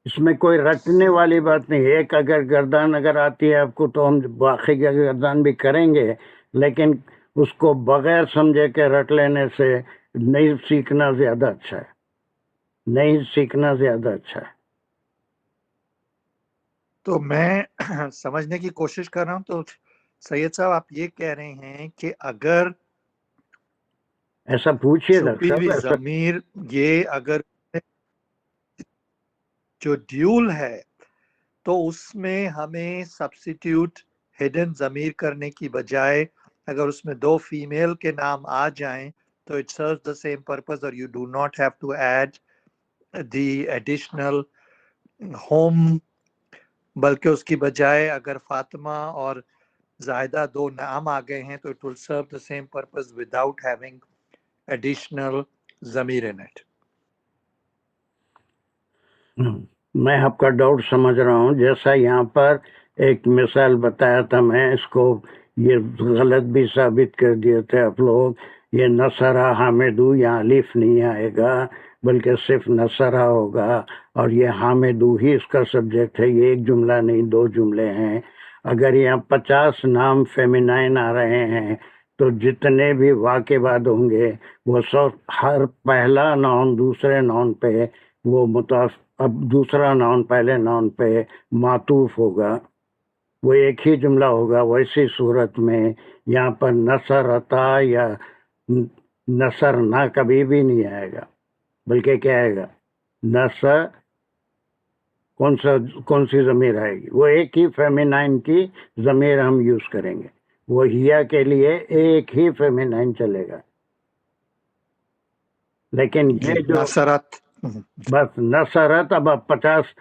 इसमें कोई रटने वाली बात नहीं है। एक अगर गर्दान अगर आती है आपको तो हम बाकी का गर्दान भी करेंगे, लेकिन उसको बगैर समझे के रट लेने से नहीं सीखना ज्यादा अच्छा है, नहीं सीखना ज्यादा अच्छा है। तो मैं समझने की कोशिश कर रहा हूँ। तो सैयद साहब आप ये कह रहे हैं कि अगर ऐसा पूछिए छुपी डॉक्टर हुई साहब, ऐसा जमीर ये अगर जो ड्यूल है तो उसमें हमें सब्स्टिट्यूट हिडन जमीर करने की बजाय अगर उसमें दो फीमेल के नाम आ जाएं तो it serves the same purpose और you do not have to add the additional home, बल्कि उसकी बजाय अगर फातिमा और जायदा दो नाम आ गए हैं तो it will serve the same purpose without having additional जमीर इन इट। मैं आपका डाउट समझ रहा हूँ। जैसा यहाँ पर एक मिसाल बताया था, मैं इसको ये गलत भी साबित कर दिए थे आप लोग। ये नसरा हामिदू, यहाँ अलिफ नहीं आएगा बल्कि सिर्फ नसरा होगा, और ये हामिदू ही इसका सब्जेक्ट है। ये एक जुमला नहीं, दो जुमले हैं। अगर यहाँ 50 नाम फेमिनाइन आ रहे हैं तो जितने भी वाह के बाद होंगे वो सब हर पहला नाउन दूसरे नाउन पे वो मुताफ, अब दूसरा नाउन पहले नाउन पे मातूफ होगा, वो एक ही जुमला होगा। वैसी सूरत में यहाँ पर नसरता या नसरना कभी भी नहीं आएगा, बल्कि क्या आएगा, नसर। कौन सी जमीर आएगी? वो एक ही फेमिनाइन की जमीर हम यूज करेंगे। वो हिया के लिए एक ही फेमिनाइन चलेगा। लेकिन ये जो नसरत, बस नसरत, अब आप 50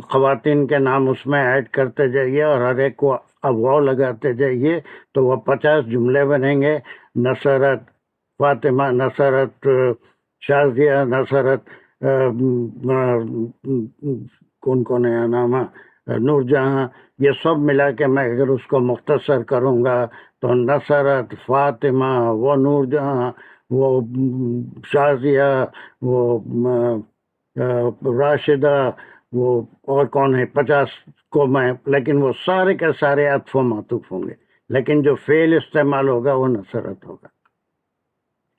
खवातीन के नाम उसमें ऐड करते जाइए और हर एक को अब वाव लगाते जाइए तो वह 50 जुमले बनेंगे। नसरत फातिमा, नसरत शाजिया, नसरत कौन कौन है नाम, नूरजहां, ये सब मिला के मैं अगर उसको मुख्तसर करूँगा तो नसरत, फातिमा, वो नूरजहां, वो शाजिया, वो राशिदा, वो और कौन है, 50 को मैं, लेकिन वो सारे के सारे अत्फ व मातूफ होंगे, लेकिन जो फेल इस्तेमाल होगा वो नसरत होगा।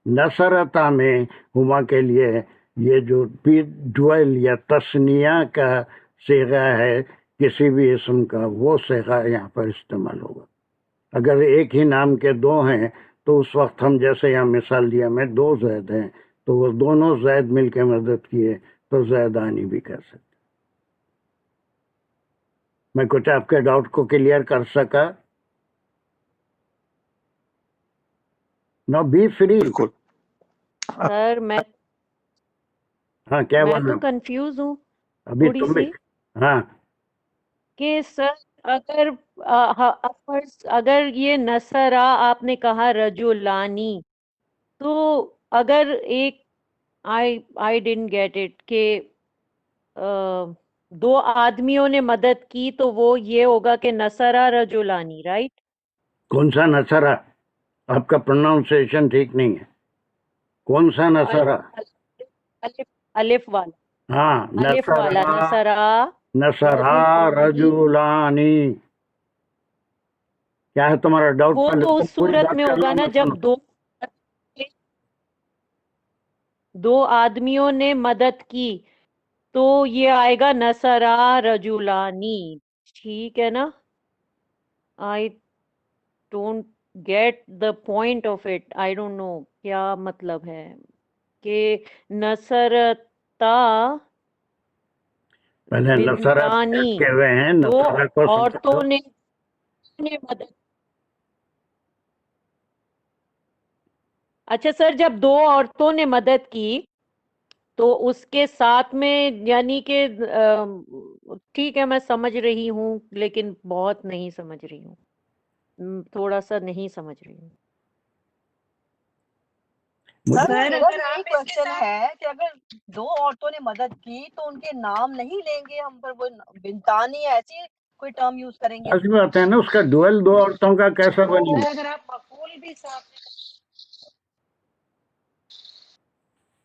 नसरता में हुमा के लिए ये जो भी ड्वेल या तस्निया का सेगा है किसी भी इसम का, वो सेगा यहाँ पर इस्तेमाल होगा। अगर एक ही नाम के दो हैं तो उस वक्त हम, जैसे यहाँ मिसाल दिया मैं, दो जैद हैं तो वो दोनों जैद मिलके मदद किए तो जैदानी भी कर सकते। मैं कुछ आपके डाउट को क्लियर कर सका? No, be free. बिल्कुल। सर मैं हाँ, क्या मैं बोल तो कंफ्यूज हूँ अभी थोड़ी तुम्हें? सी हाँ, कि सर अगर अगर ये नसरा आपने कहा रजुलानी, तो अगर एक आई डिडंट गेट इट कि दो आदमियों ने मदद की तो वो ये होगा कि नसरा रजुलानी, राइट? कौन सा नसरा? आपका प्रोनाउंसिएशन ठीक नहीं है। कौन सा नसरा? अलिफ अलिफ वाला, हाँ, अलिफ वाला नसरा, नसरा नसरा रजुलानी। क्या है तुम्हारा डाउट? वो पहले तो तुम उस पूरी सूरत बात में कर होगा लो, ना मैं जब सुनो। दो आदमियों ने मदद की तो ये आएगा नसरा रजुलानी, ठीक है ना? I don't get the point of it, I don't know क्या मतलब है कि नसरता पहले नसरा बिंतानी, के हुए हैं, दो नसरा को औरतों समझो। ने मदद। अच्छा सर, जब दो औरतों ने मदद की तो उसके साथ में यानी कि ठीक है मैं समझ रही हूँ लेकिन बहुत नहीं समझ रही हूँ, थोड़ा सा नहीं समझ रही हूँ। मुझे सर सर मेरा अगर भी यही आप इसके क्वेश्चन साथ है कि अगर दो औरतों ने मदद की तो उनके नाम नहीं लेंगे हम, पर वो बिनतानी ऐसी कोई टर्म यूज करेंगे। ऐसी बात है ना, उसका डुअल दो औरतों का कैसा बनेगा? सर अगर आप मफूल भी साथ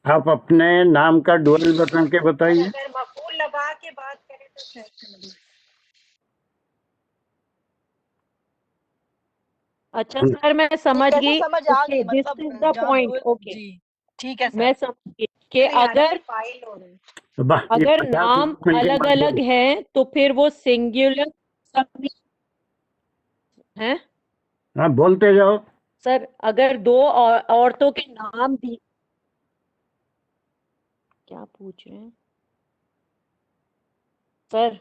आप अपने नाम का डुअल बता के सर बताइए। अगर मफूल लगा अच्छा सर मैं समझ ठीक है गई. सर, समझ आ ओके गई, दिस मतलब इज द जहाँ पॉइंट. दो ओके जी ठीक है मैं सर। समझ गई कि अगर वाह, ये अगर 50 नाम मिनट मिलके अलग बात अलग करी। हैं तो फिर वो सिंगुलर सब हैं. हाँ, बोलते जाओ। सर अगर दो औरतों के नाम भी क्या पूछ रहे हैं सर?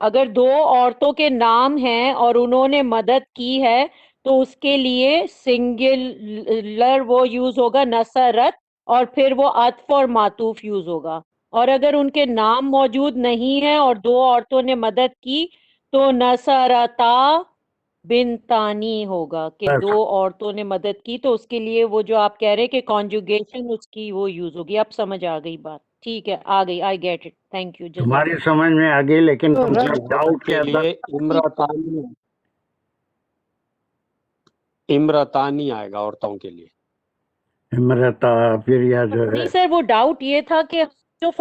अगर दो औरतों के नाम हैं और उन्होंने मदद की है तो उसके लिए सिंगुलर वो यूज होगा नसरत, और फिर वो अत्फ और मातूफ यूज होगा. और अगर उनके नाम मौजूद नहीं है और दो औरतों ने मदद की तो नसरता बिनतानी होगा कि बस, दो औरतों ने मदद की, तो उसके लिए वो जो आप कह रहे हैं कि कॉन्जुगेशन उसकी वो यूज होगी. अब समझ आ गई बात. ठीक है, आ गई. I get it. Thank you. तुम्हारी समझ में आ गई, लेकिन तो तुमका रब डाउट के क्या था? लिए इमरतानी आएगा औरतों के लिए. इमरता, फिर या जो है नहीं सर वो डाउट ये था कि जो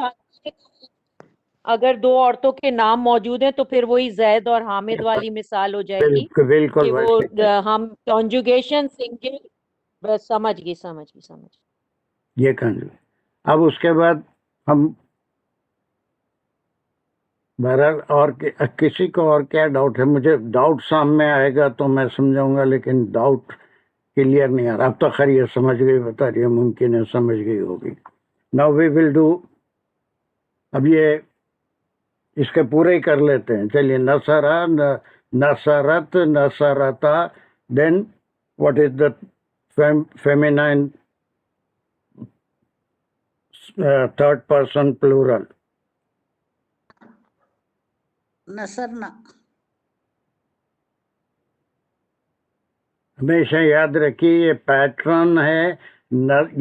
अगर दो औरतों के नाम मौजूद हैं तो फिर वही जैद और हामिद वाली मिसाल हो जाएगी बिल्कुल बिल्कुल कि वो वैसे हम कॉन्जुगेशन सिंगल. बस समझ गई. ये कहानी। अब उसके बाद हम बहरहाल और किसी को और क्या डाउट है? मुझे डाउट सामने आएगा तो मैं समझाऊंगा, लेकिन डाउट क्लियर नहीं आ रहा. अब तो खैर ये समझ गई, बता रही है, मुमकिन है समझ गई होगी. Now we will do. अब ये इसके पूरे ही कर लेते हैं. चलिए, नसरा, नसरत, नसरता. Then what is the feminine third person plural? नसरना. हमेशा याद रखिए, ये पैटर्न है.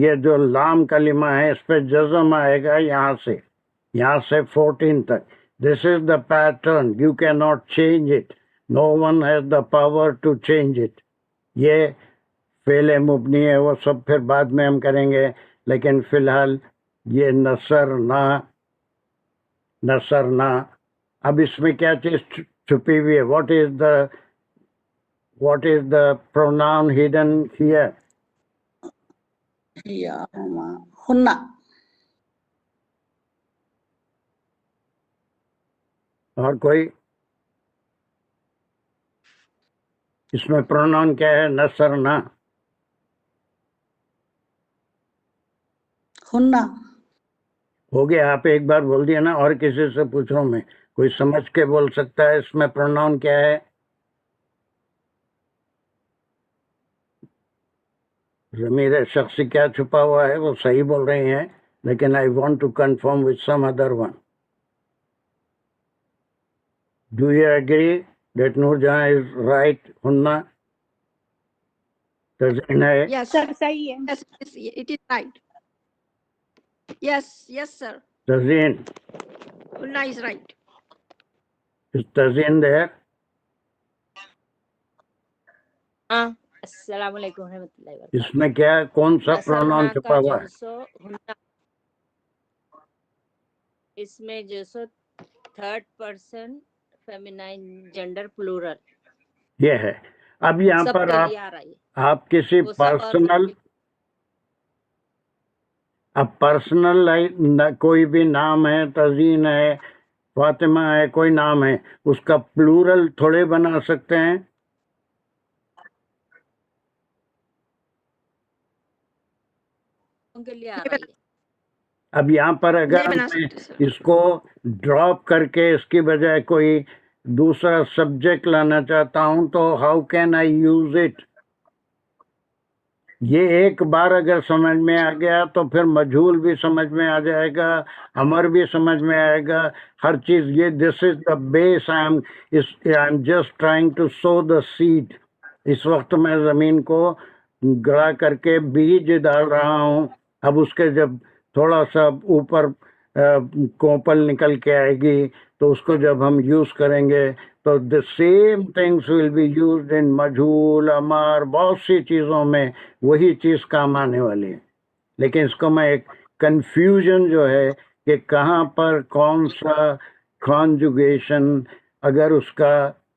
ये जो लाम कलिमा है इस पे जज़म आएगा यहाँ से 14 तक. This is the pattern. You can not change it. No one has the power to change it. ये फेले मुबनी है, वो सब फिर बाद में हम करेंगे, लेकिन फिलहाल ये नसरना. अब इसमें क्या चीज छुपी हुई है? what is the pronoun hidden here? या हुन्ना. और कोई? इसमें प्रोनाउन क्या है? नसरना. हुन्ना. हो गया, आप एक बार बोल दिया ना. और किसी से पूछ रहा हूं मैं, कोई समझ के बोल सकता है इसमें प्रोनाउन क्या है? ज़मीर शख्सी क्या छुपा हुआ है? वो सही बोल रहे हैं, लेकिन I want to confirm with some other one. Do you agree that Noorjahan is right? हुन्ना तज़ीन है. Yes, सर सही है. yes, it is right. Yes, sir. Tazeen, Unna is right. Is Tazeen there? अस्सलाम वालेकुम रहमतुल्लाहि व बरकातहू. इसमें क्या, कौन सा प्रोनाउन नसरना छुपा का हुआ है? जो सो हुन्ना, इसमें जो so third person feminine gender plural ये है. अब यहाँ पर सबके लिए आ रहा है. आप किसी वो सब पर्सनल, अब पर्सनल कोई भी नाम है, तज़ीन है, फातिमा है, कोई नाम है, उसका प्लूरल थोड़े बना सकते हैं. के लिए आ रहा है. अब यहाँ पर अगर नहीं बना मैं सकते सर. इसको ड्रॉप करके इसकी बजाय कोई दूसरा सब्जेक्ट लाना चाहता हूं तो how can I use it? ये एक बार अगर समझ में आ गया तो फिर मजहूल भी समझ में आ जाएगा, अमर भी समझ में आएगा, हर चीज. ये this is the base. I am just trying to sow the seed. इस वक्त मैं जमीन को गड़ा करके बीज डाल रहा हूँ. अब उसके जब थोड़ा सा ऊपर कोपल निकल के आएगी तो उसको जब हम यूज करेंगे तो the same things will be used in मजहूल, अमर, बहुत सी चीज़ों में वही चीज़ काम आने वाली है. लेकिन इसको मैं एक कंफ्यूजन जो है कि कहाँ पर कौन सा कॉन्जुगेशन अगर उसका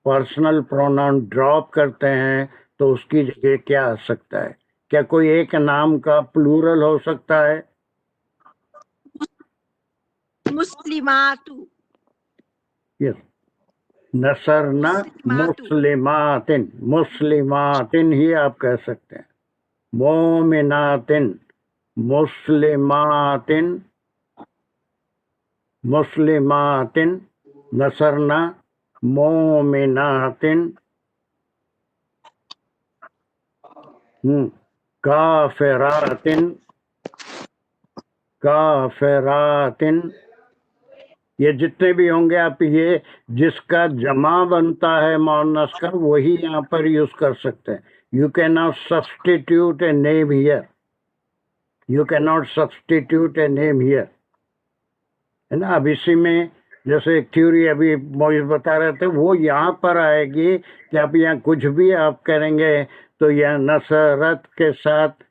पर्सनल प्रोनाउन ड्रॉप करते हैं तो उसकी जगह क्या आ सकता है? क्या कोई एक नाम का प्लूरल हो सकता है? Muslimatu. यस, नसरना मुस्लिमातिन, मुस्लिमातिन ही आप कह सकते हैं। मोमिनातिन, मुस्लिमातिन, मुस्लिमातिन, नसरना मोमिनातिन, काफिरातिन, काफिरातिन, ये जितने भी होंगे आप ये जिसका जमा बनता है मुअन्नस का वही यहाँ पर यूज कर सकते हैं। You can not substitute a name here, you can not substitute a name here, है ना। अब इसी में जैसे एक थ्योरी अभी मोइज बता रहे थे वो यहाँ पर आएगी कि आप यहाँ कुछ भी आप करेंगे तो यह नसरत के साथ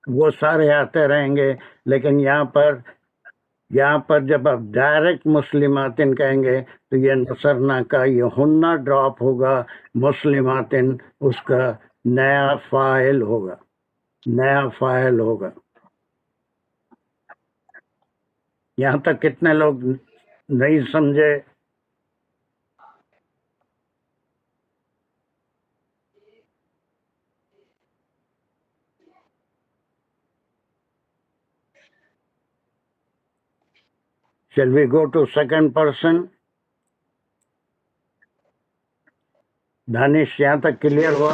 वो सारे आते रहेंगे, लेकिन यहाँ पर जब आप डायरेक्ट मुस्लिमातिन कहेंगे तो ये नसरना का ये हुन्ना ड्रॉप होगा, मुस्लिमातिन उसका नया फाइल होगा, नया फाइल होगा। यहाँ तक कितने लोग नहीं समझे? Shall we go to second person? Danish यहाँ तक क्लियर हुआ?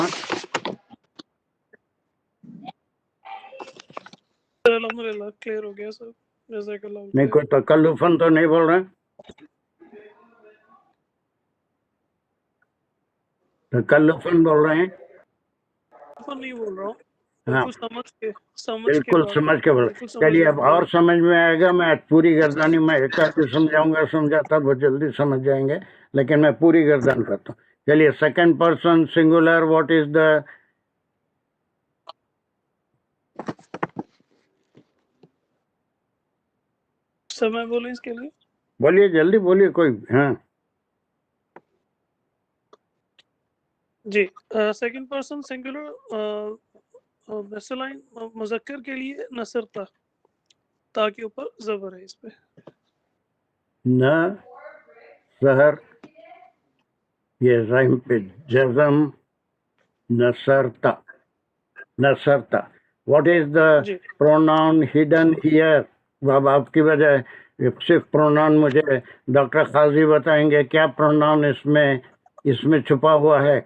अल्हम्दुलिल्लाह क्लियर हो गया सर, जज़ाकल्लाह नहीं कोई तकल्लुफन तो नहीं बोल रहे? तकल्लुफन बोल रहे हैं? तो नहीं बोल रहा हूँ, हाँ, बिल्कुल समझ बिल्कुल बात समझ के बोल। बिल्कुल समझ चलिए के अब और समझ में आएगा। मैं पूरी गर्दानी में एक आधी समझाता वो जल्दी समझ जाएंगे, लेकिन मैं पूरी गर्दान करता हूँ। चलिए second person singular, what is the? Sir मैं बोलूँ इसके लिए? बोलिए जल्दी बोलिए कोई। हाँ जी, सेकंड पर्सन सिंगुलर मैस्कुलाइन मुज़क्कर के लिए नसरता, ता के ऊपर ज़बर है इस पे। न सहर, ये राइम पे जज़म, नसरता, नसरता। What is the pronoun hidden here? अब आपकी वजह सिर्फ प्रोनाउन मुझे डॉक्टर खाजी बताएंगे क्या प्रोनाउन इसमें छुपा हुआ है?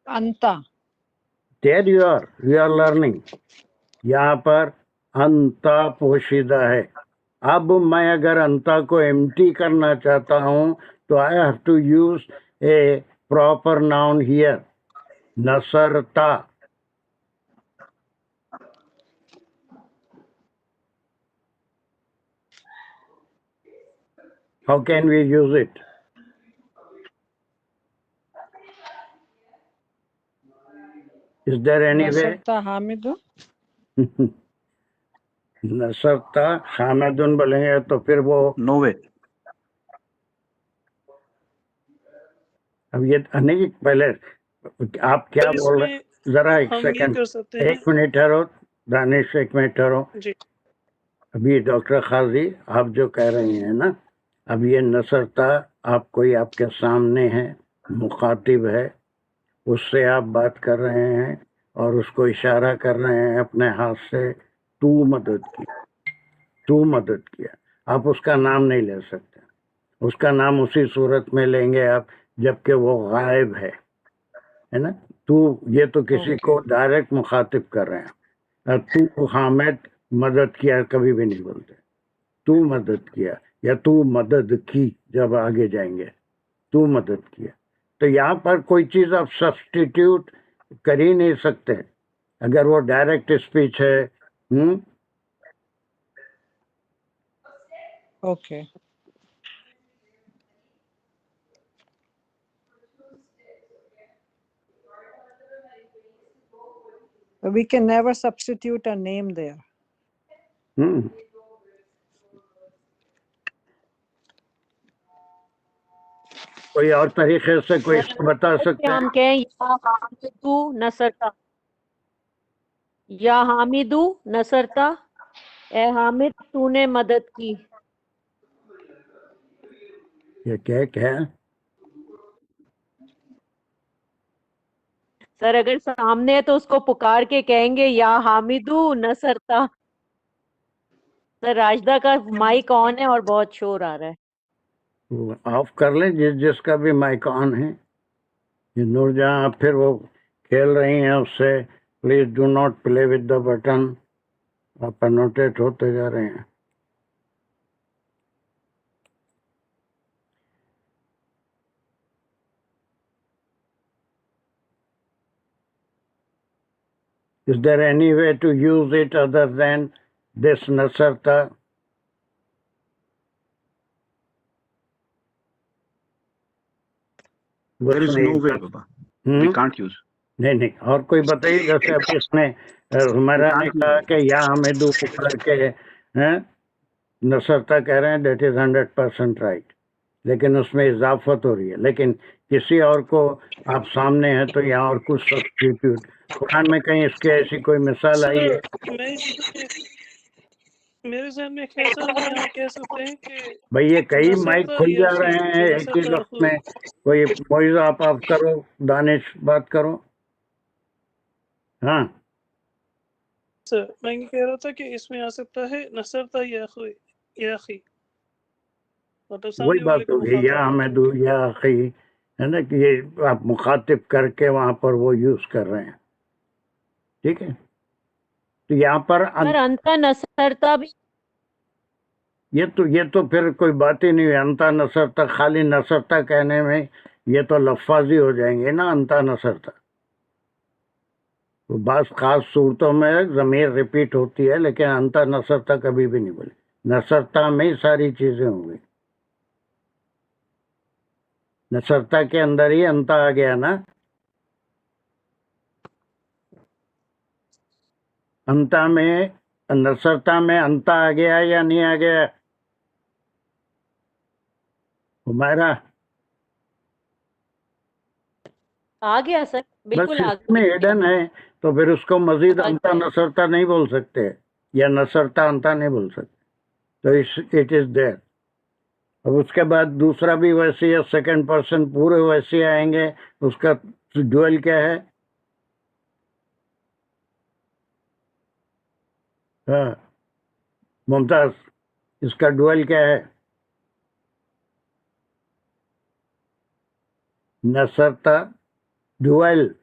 अंता। There you are learning. यहाँ पर अंता पोशीदा है। अब मैं अगर अंता को एम्प्टी करना चाहता हूँ तो I have to use a proper noun here, नसरता। How can we use it? Is there any way? नसरता हामिदु। नसरता हामिदुन बोलेंगे तो फिर वो नो वे। अब ये नहीं, पहले आप क्या तो बोल रहे हैं? जरा एक हम ये सेकंड, कर सकते हैं। एक मिनट ठहरो दानिश, एक मिनट ठहरो। जी अभी डॉक्टर खाजी आप जो कह रहे हैं ना, अब ये नसरता आप कोई आपके सामने है, मुखातिब है, उससे आप बात कर रहे हैं और उसको इशारा कर रहे हैं अपने हाथ से, तू मदद किया, तू मदद किया। आप उसका नाम नहीं ले सकते। उसका नाम उसी सूरत में लेंगे आप जबकि वो गायब है ना। तू, ये तो किसी को डायरेक्ट मुखातिब कर रहे हैं। तू हामिद मदद किया कभी भी नहीं बोलते। तू मदद किया या तू मदद की, जब आगे जाएंगे तू मदद किया। तो यहाँ पर कोई चीज आप सब्स्टिट्यूट कर ही नहीं सकते अगर वो डायरेक्ट स्पीच है। Okay. But we can never substitute a name there. कोई और तरीके से कोई सर बता ऐसे सकते हैं? हम कहें या हामिदू नसरता, या हामिदू नसरता, ए हामिद तूने मदद की। ये क्या है? सर अगर सामने है तो उसको पुकार के कहेंगे या हामिदू नसरता। सर राजदा का माइक ऑन है और बहुत शोर आ रहा है। ऑफ कर लें जिसका भी माइक ऑन है। ये नूरजहां फिर वो खेल रही हैं उससे, please do not play with the button. आप नोटेट होते जा रहे हैं। Is there any way to use it other than this nasarta? There is no way, Baba. We can't use. नहीं और कोई बताइए। जैसे अभी इसने हमारा ने कहा कि या हमें दो पुकार के हैं नसरता कह रहे हैं, that is 100% right, लेकिन उसमें इजाफत हो रही है। लेकिन किसी और को आप सामने हैं तो यहाँ और कुछ सब्स्टिट्यूट कुरान में कहीं इसके ऐसी कोई मिसाल आई है? मेरे ज़हन में कैसा हम यहाँ कह सकते हैं कि भाई ये कई माइक नसरता खुल या जा रहे हैं एक ही नसरता वक्त में। कोई मोइज़ा आप करो, दानिश बात करो। हाँ सर मैं ये कह रहा था कि इसमें आ सकता है नसरता या अखी, मतलब वही सामने वाले बात को होगी, या मुखातब हमें दू या अखी, है ना, कि ये आप मुखातिब करके वहां पर वो यूज कर रहे हैं। ठीक है, तो यहाँ पर सर अंता नसरता भी ये तो फिर कोई बात ही नहीं है। अंता नसरता, खाली नसरता कहने में ये तो लफ्फाजी हो जाएंगे ना, अंता नसरता। तो बास खास सूरतों में ज़मीर रिपीट होती है, लेकिन अंता नसरता कभी भी नहीं बोले। नसरता में ही सारी चीजें होंगी। नसरता के अंदर ही अंता आ गया ना। अंता में, नसरता में अंता आ गया या नहीं आ गया? हुमैरा आ गया सर, बस बिल्कुल आ इसमें गया। हिडन है, तो फिर उसको मजीद अंता नसरता नहीं बोल सकते, या नसरता अंता नहीं बोल सकते। तो इट इज देयर। अब उसके बाद दूसरा भी वैसे है, सेकंड पर्सन पूरे वैसे आएंगे। उसका ड्यूअल क्या है? हाँ मुमताज, इसका ड्यूअल क्या है? नसरता ड्यूअल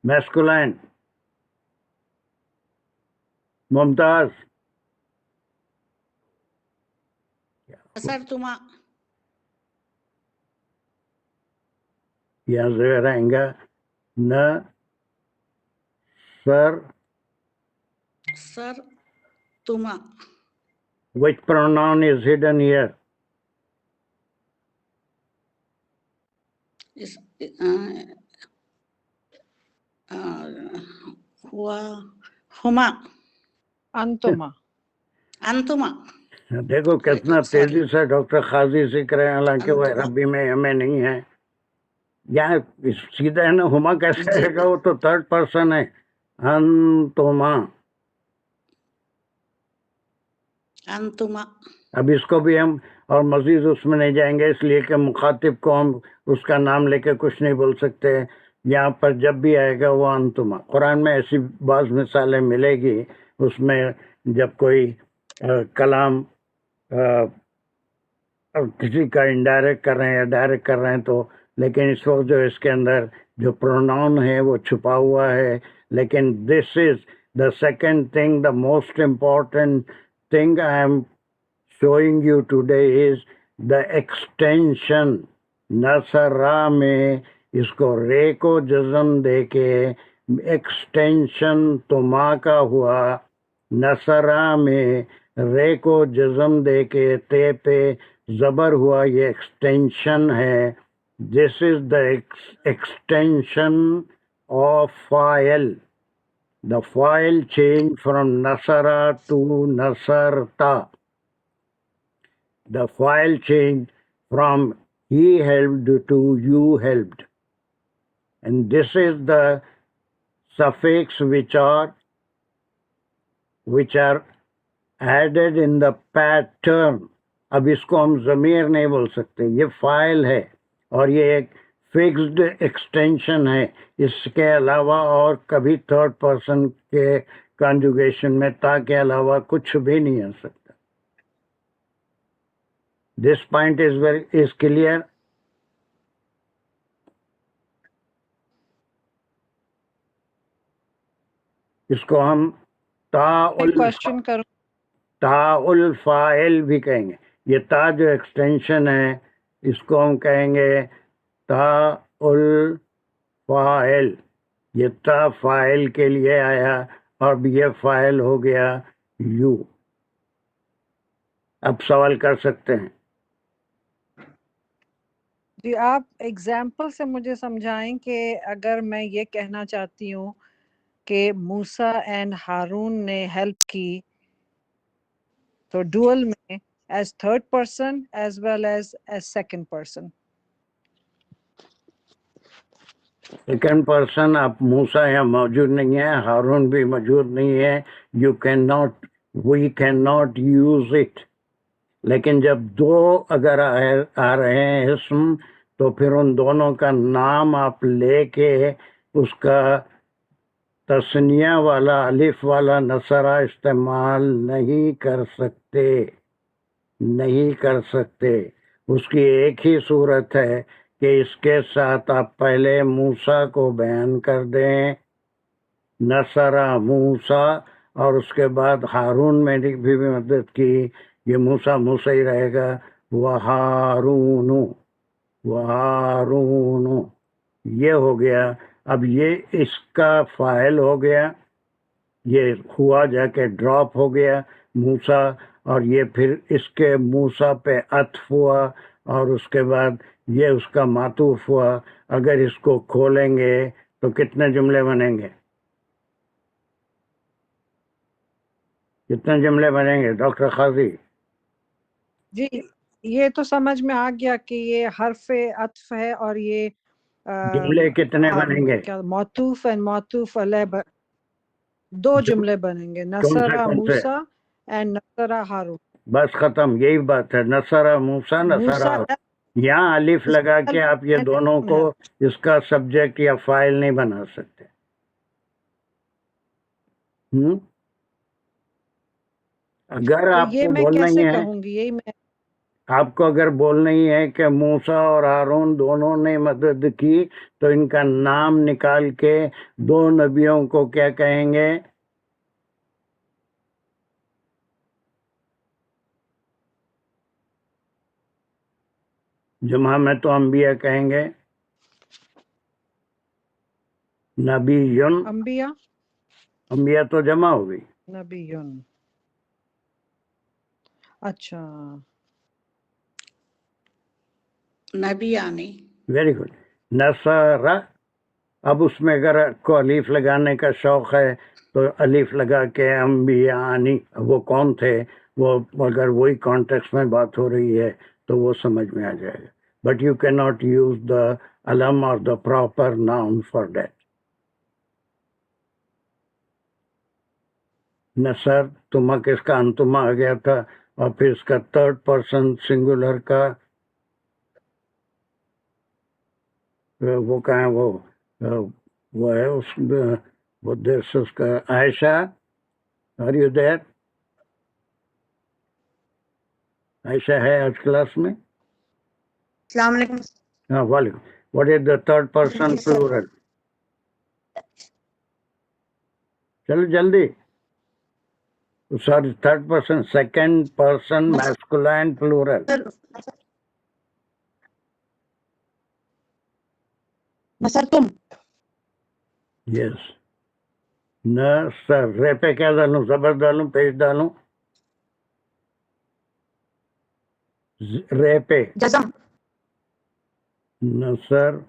मैस्कुलाइन। मुमताज सर तुमा यहाँ से रहेगा न सर तुमा। which pronoun is hidden here? इस हुआ हुमा अंतुमा। अंतुमा। देखो कितना तेजी से डॉक्टर खाजी सीख रहे हैं, हालांकि वो अरबी में हमें नहीं है। यहाँ सीधा है ना, हुमा कैसे रहेगा? वो तो थर्ड पर्सन है। अंतुमा, अंतुमा। अब इसको भी हम और मजीद उसमें नहीं जाएंगे, इसलिए कि मुखातिब को हम उसका नाम लेके कुछ नहीं बोल सकते। यहाँ पर जब भी आएगा वो अंतुमा। कुरान में ऐसी बाज़ मिसालें मिलेगी, उसमें जब कोई कलाम किसी का इनडायरेक्ट कर रहे हैं या डायरेक्ट कर रहे हैं तो, लेकिन इस वक्त जो इसके अंदर जो प्रोनाउन है वो छुपा हुआ है। लेकिन this is the second thing, the most important thing I am showing you today is the extension। नसरा में इसको रे को जज़म देके एक्सटेंशन तुमा का हुआ, नसरा में रे को जज़म देके ते पे ज़बर हुआ, ये एक्सटेंशन है। This is the extension of file. The file change from नसरा टू नसरता। The file change from he helped to, you helped. And this is the suffix which are added in the pattern. अब इसको हम ज़मीर नहीं बोल सकते, ये file है और ये एक फिक्स्ड एक्सटेंशन है. इसके अलावा और कभी थर्ड पर्सन के कॉन्जुगेशन में ता के अलावा कुछ भी नहीं आ सकता. This point is clear. इसको हम क्वेश्चन करूं. ताउल फाइल भी कहेंगे. ये ता जो एक्सटेंशन है इसको हम कहेंगे ताउल फाइल. ये ता फाइल के लिए आया और ये फाइल हो गया यू. अब सवाल कर सकते हैं. जी, आप एग्जाम्पल से मुझे समझाएं कि अगर मैं ये कहना चाहती हूँ कि मूसा एंड हारून ने हेल्प की, तो डुअल में as third person as well as second person. Second person आप मूसा यहाँ मौजूद नहीं है, हारून भी मौजूद नहीं है. You can not, we can not use it. लेकिन जब दो अगर आ रहे हैं इसम, तो फिर उन दोनों का नाम आप लेके उसका तस्निया वाला अलिफ वाला नसरा इस्तेमाल नहीं कर सकते. उसकी एक ही सूरत है कि इसके साथ आप पहले मूसा को बयान कर दें, नसरा मूसा, और उसके बाद हारून में भी मदद की. ये मूसा मूसा ही रहेगा. वहारूनु ये हो गया. अब ये इसका फाइल हो गया, ये हुआ जाके ड्रॉप हो गया मूसा, और ये फिर इसके मूसा पे अत्फ हुआ और उसके बाद ये उसका मातूफ हुआ. अगर इसको खोलेंगे तो कितने जुमले बनेंगे? कितने जुमले बनेंगे डॉक्टर खाजी? जी, ये तो समझ में आ गया कि ये हर्फे अत्फ है और ये जुमले कितने बनेंगे? क्या मौतूफ एंड मौतूफ अलैह. दो जुमले बनेंगे, कौन से नसरा कौन से? मूसा एंड नसरा हारून. बस खत्म, यही बात है. नसरा मूसा, नसरा हारून. यहाँ अलिफ लगा के आप ये दोनों को इसका सब्जेक्ट या फाइल नहीं बना सकते. अगर तो आपको ये मैं बोलना ही कैसे है, कहूंगी? यही मैं आपको अगर बोलना ही है कि मूसा और हारून दोनों ने मदद की, तो इनका नाम निकाल के दो नबियों को क्या कहेंगे? जमा में तो अंबिया कहेंगे. नबीयुन, अंबिया तो जमा हो गई. नबीयुन. अच्छा, नबियानी. Very good. नसरा, अब उसमें अगर आपको अलीफ लगाने का शौक है तो अलीफ लगा के अंबियानी. वो कौन थे? वो अगर वही कॉन्टेक्स्ट में बात हो रही है तो वो समझ में आ जाएगा. But you can not use the अलम और the proper noun for that. नसर, तुमा किसका अंतुमा आ गया था, और फिर इसका थर्ड पर्सन सिंगुलर का वो कहाँ है? वो है उस वो देश उसका. Ayesha, are you there? Ayesha है आज क्लास में? अस्सलाम वालेकुम. हाँ, वालेकुम. What is the third person plural? चलो जल्दी. Sorry, third person, second person masculine plural. नसर तुम. यस. न सर, रे पे क्या डालूं? जबर डालूं, पेश डालूं? रे पे जज़म. नसर.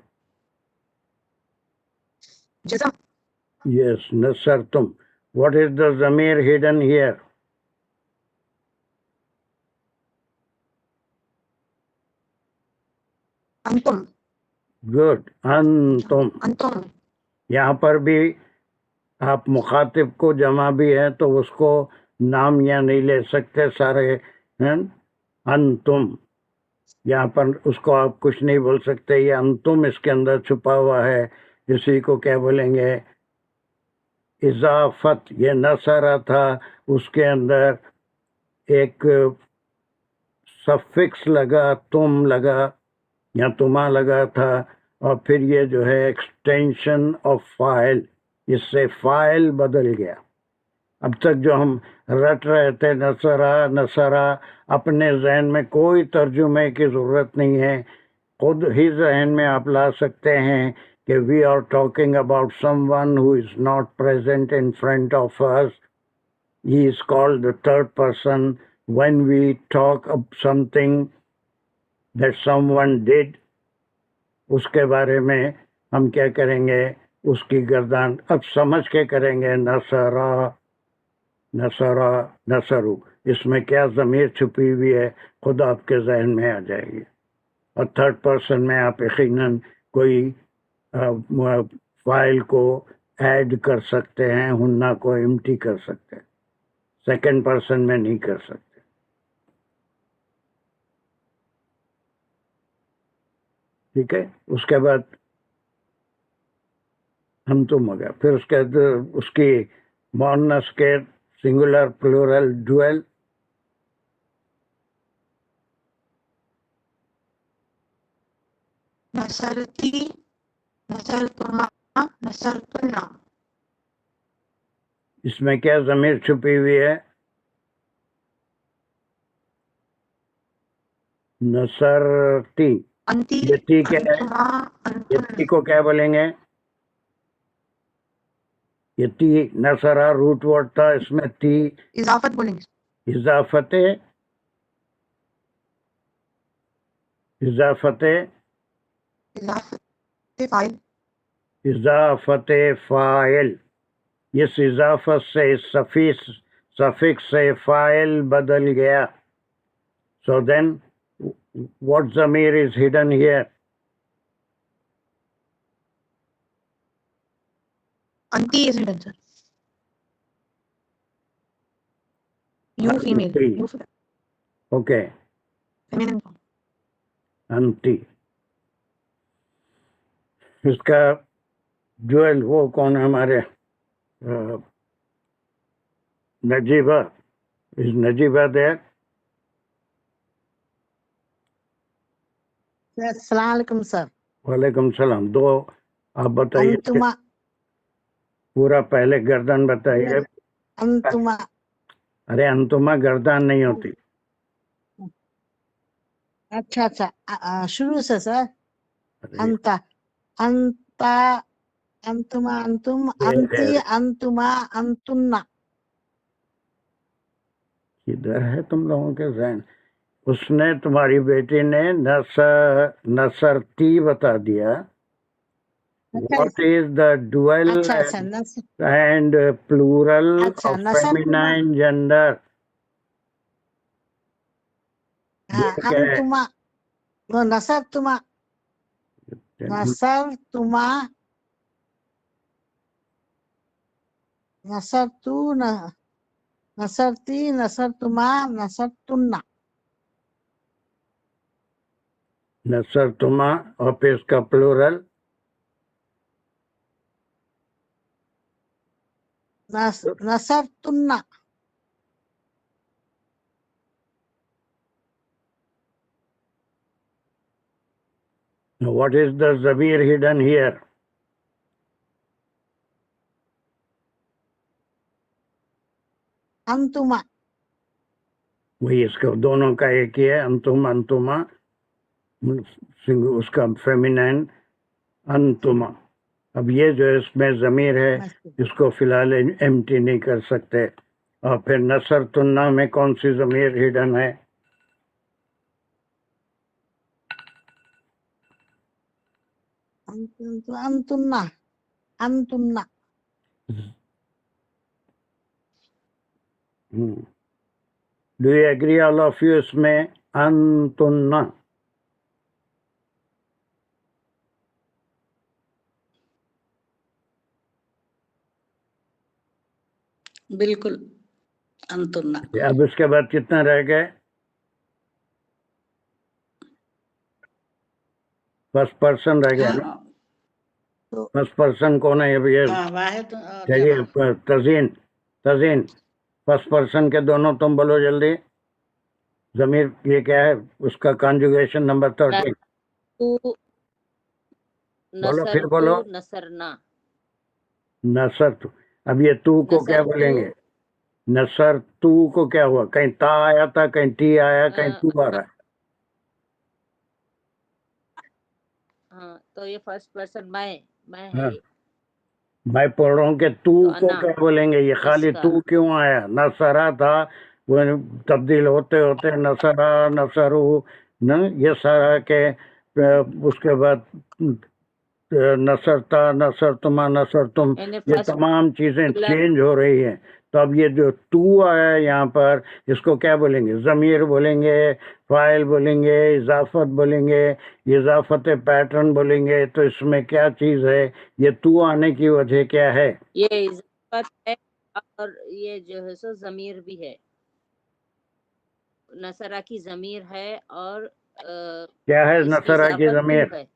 जज़म. Yes, nasartum. What is the zamir hidden here? अंतुम गुड, अंतुम। अंतुम यहाँ पर भी आप मुखातिब को जमा भी है तो उसको नाम या नहीं ले सकते सारे हैं। अंतुम यहाँ पर उसको आप कुछ नहीं बोल सकते, ये अंतुम इसके अंदर छुपा हुआ है, इसी को क्या बोलेंगे? इजाफत। ये नसरा था, उसके अंदर एक सफिक्स लगा, तुम लगा या तुमा लगा था, और फिर ये जो है एक्सटेंशन ऑफ फाइल, इससे फाइल बदल गया। अब तक जो हम रट रहे थे नसरा नसरा, अपने जहन में कोई तर्जुमे की ज़रूरत नहीं है, खुद ही जहन में आप ला सकते हैं कि we are talking about someone who is not present in front of us, he is called the third person when we talk about something that someone did. उसके बारे में हम क्या करेंगे? उसकी गर्दान अब समझ के करेंगे, नसरा नसरा नसरू, इसमें क्या ज़मीर छुपी हुई है खुद आपके जहन में आ जाएगी। और थर्ड पर्सन में आप यकीनन कोई फाइल को ऐड कर सकते हैं, हुन्ना को एम्प्टी कर सकते हैं, सेकंड पर्सन में नहीं कर सकते। ठीक है, उसके बाद हम तुम हो गया। फिर उसके उसकी मुअन्नस के सिंगुलर प्लूरल डुअल, नसरती नसरतुमा नसरतुन्ना इसमें क्या ज़मीर छुपी हुई है? नसरती। अंती ये ती क्या है? अंतुमा ये अंतुन्ना ती को क्या बोलेंगे? ये ती नसरा रूट वर्ड था, इसमें ती इजाफत बोलेंगे। इजाफते इजाफते इजाफत फाइल इजाफते फाइल। इस इजाफत से, इस सफिक्स से फाइल बदल गया। सो देन व्हाट ज़मीर इज हिडन हियर? अंती is hidden sir. You female अंती। यू ओके, फेमिनिन अंती। इसका ज्वेल वो कौन है हमारे? नजीबा। Is Najiba there? अस्सलाम वालेकुम सर। वालेकुम सलाम। दो आप बताइए, अंतुमा पूरा पहले गर्दन बताइए। अंतुमा अरे अंतुमा गर्दन नहीं होती। अच्छा अच्छा शुरू से सर। अरे अंता अंता अंतुमा अंतुम अंती अंतुमा अंतुन्ना। किधर है तुम लोगों के जहन? उसने, तुम्हारी बेटी ने नसरती बता दिया। What is the dual अच्छा अच्छा and plural अच्छा of नसरतुमा feminine gender? ये क्या है? अंतुमा नसरतुमा नसरतुमा नसरतु नसरती नसरतुमा नसरतुन्ना। नसरतुमा और फिर इसका प्लूरल नसरतुन्ना। What is the ज़मीर hidden here? अंतुमा वही इसका दोनों का एक ही है, अंतुम अंतुमा, उसका फेमिनाइन अंतुमा। अब ये जो इसमें ज़मीर है, इसको फिलहाल एम्प्टी नहीं कर सकते। और फिर नसरतुन्ना में कौन सी ज़मीर हिडन है? अंतुन्ना अंतुन्ना। Do you agree all of you? इसमें अंतुन्ना बिल्कुल अंतुन्ना अब इसके बाद कितना रह गए? फर्स्ट पर्सन रह गया ना? हाँ फर्स्ट पर्सन कौन है? अब ये हाँ वाहिद और चलिए जमा तजीन फर्स्ट पर्सन के दोनों तुम बोलो जल्दी। जमीर ये क्या है? उसका कॉन्जुगेशन नंबर 13 तू बोलो, फिर बोलो। नसरतु नसरना। नसर तू। अब ये तू को क्या नसरतु बोलेंगे? नसर तू को क्या हुआ? कहीं ता आया था, कहीं टी आया, कहीं तू आ रहा है। हाँ तो ये फर्स्ट पर्सन मैं हाँ, है। मैं पढ़ रहा हूँ कि तू तो को अना क्या बोलेंगे? ये खाली इसका तू क्यों आया? नसरा था, वो तब्दील होते होते नसरा नसरू न, ये सारा के उसके बाद नसरता नसरतुमा नसरतुम, यानी ये फर्स्ट तमाम चीजें प्लस चेंज हो रही हैं। तो अब ये जो तू आया यहाँ पर, इसको क्या बोलेंगे? ज़मीर बोलेंगे, फाइल बोलेंगे, इजाफत बोलेंगे, इजाफत पैटर्न बोलेंगे। तो इसमें क्या चीज़ है? ये तू आने की वजह क्या है? ये इजाफत है और ये जो है सो जमीर भी है। नसरा की जमीर है और क्या है इसमें नसरा की इजाफत तू ज़मीर? है।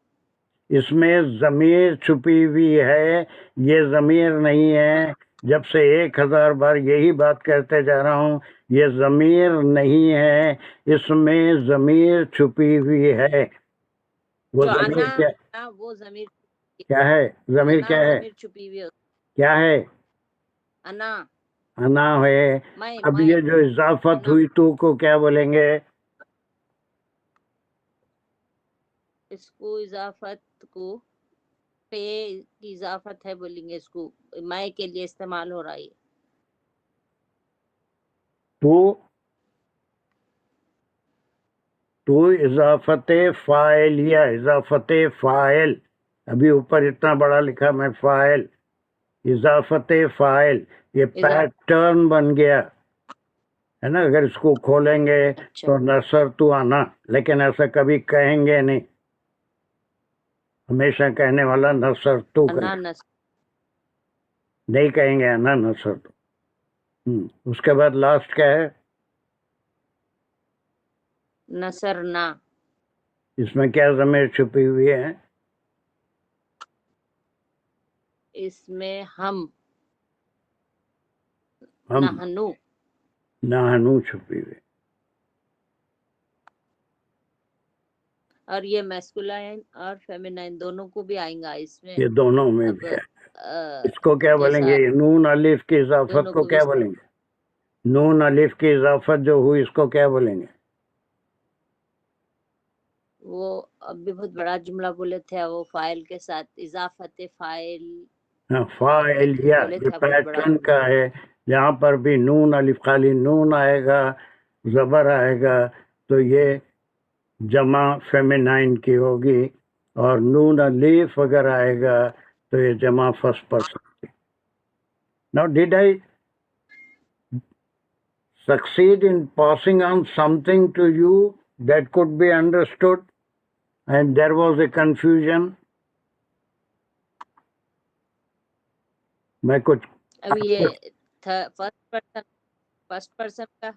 इसमें ज़मीर छुपी हुई है, ये ज़मीर नहीं है। जब से 1000 बार यही बात कहते जा रहा हूँ, ये ज़मीर नहीं है, इसमें ज़मीर छुपी हुई है। वो जो ज़मीर अना क्या ना वो जमीर क्या है? ज़मीर अना क्या है? जमीर छुपी हुई है। क्या है? अना अना है। मैं अब ये जो इजाफत अना हुई तू को क्या बोलेंगे? इसको इजाफत को पे की इजाफत है बोलेंगे। इसको मैं के लिए इस्तेमाल हो रहा है। तो इजाफत फाइल या इजाफत फाइल, अभी ऊपर इतना बड़ा लिखा मैं फाइल, इजाफत फाइल, ये पैटर्न बन गया है ना। अगर इसको खोलेंगे तो नसर तू आना, लेकिन ऐसा कभी कहेंगे नहीं। हमेशा कहने वाला नसर तू कहे, नहीं कहेंगे अना नसर तू। उसके बाद लास्ट क्या है? नसरना। इसमें क्या ज़मीर छुपी हुई है? इसमें हम नहनु, नहनु छुपी हुई। और ये मैस्कुलाइन और फेमिनाइन दोनों को भी आएगा इसमें। ये दोनों में भी है। इसको क्या बोलेंगे? नून अलिफ की इजाफत को क्या बोलेंगे? नून अलिफ की इजाफत जो हुई इसको क्या बोलेंगे? वो अभी बहुत बड़ा जुमला बोले थे वो फाइल के साथ इजाफत फाइल। हाँ, फाइल या ये पैटर्न का है। यहाँ पर भी नून अलिफ, खाली नून आएगा, जबर आएगा, तो ये जमा फेमिनाइन की होगी। और नून अलिफ अगर आएगा तो ये जमा फर्स्ट पर्सन की। Now did I succeed in passing on something to you that could be understood and there was a confusion? मैं कुछ अभी ये फर्स्ट पर्सन का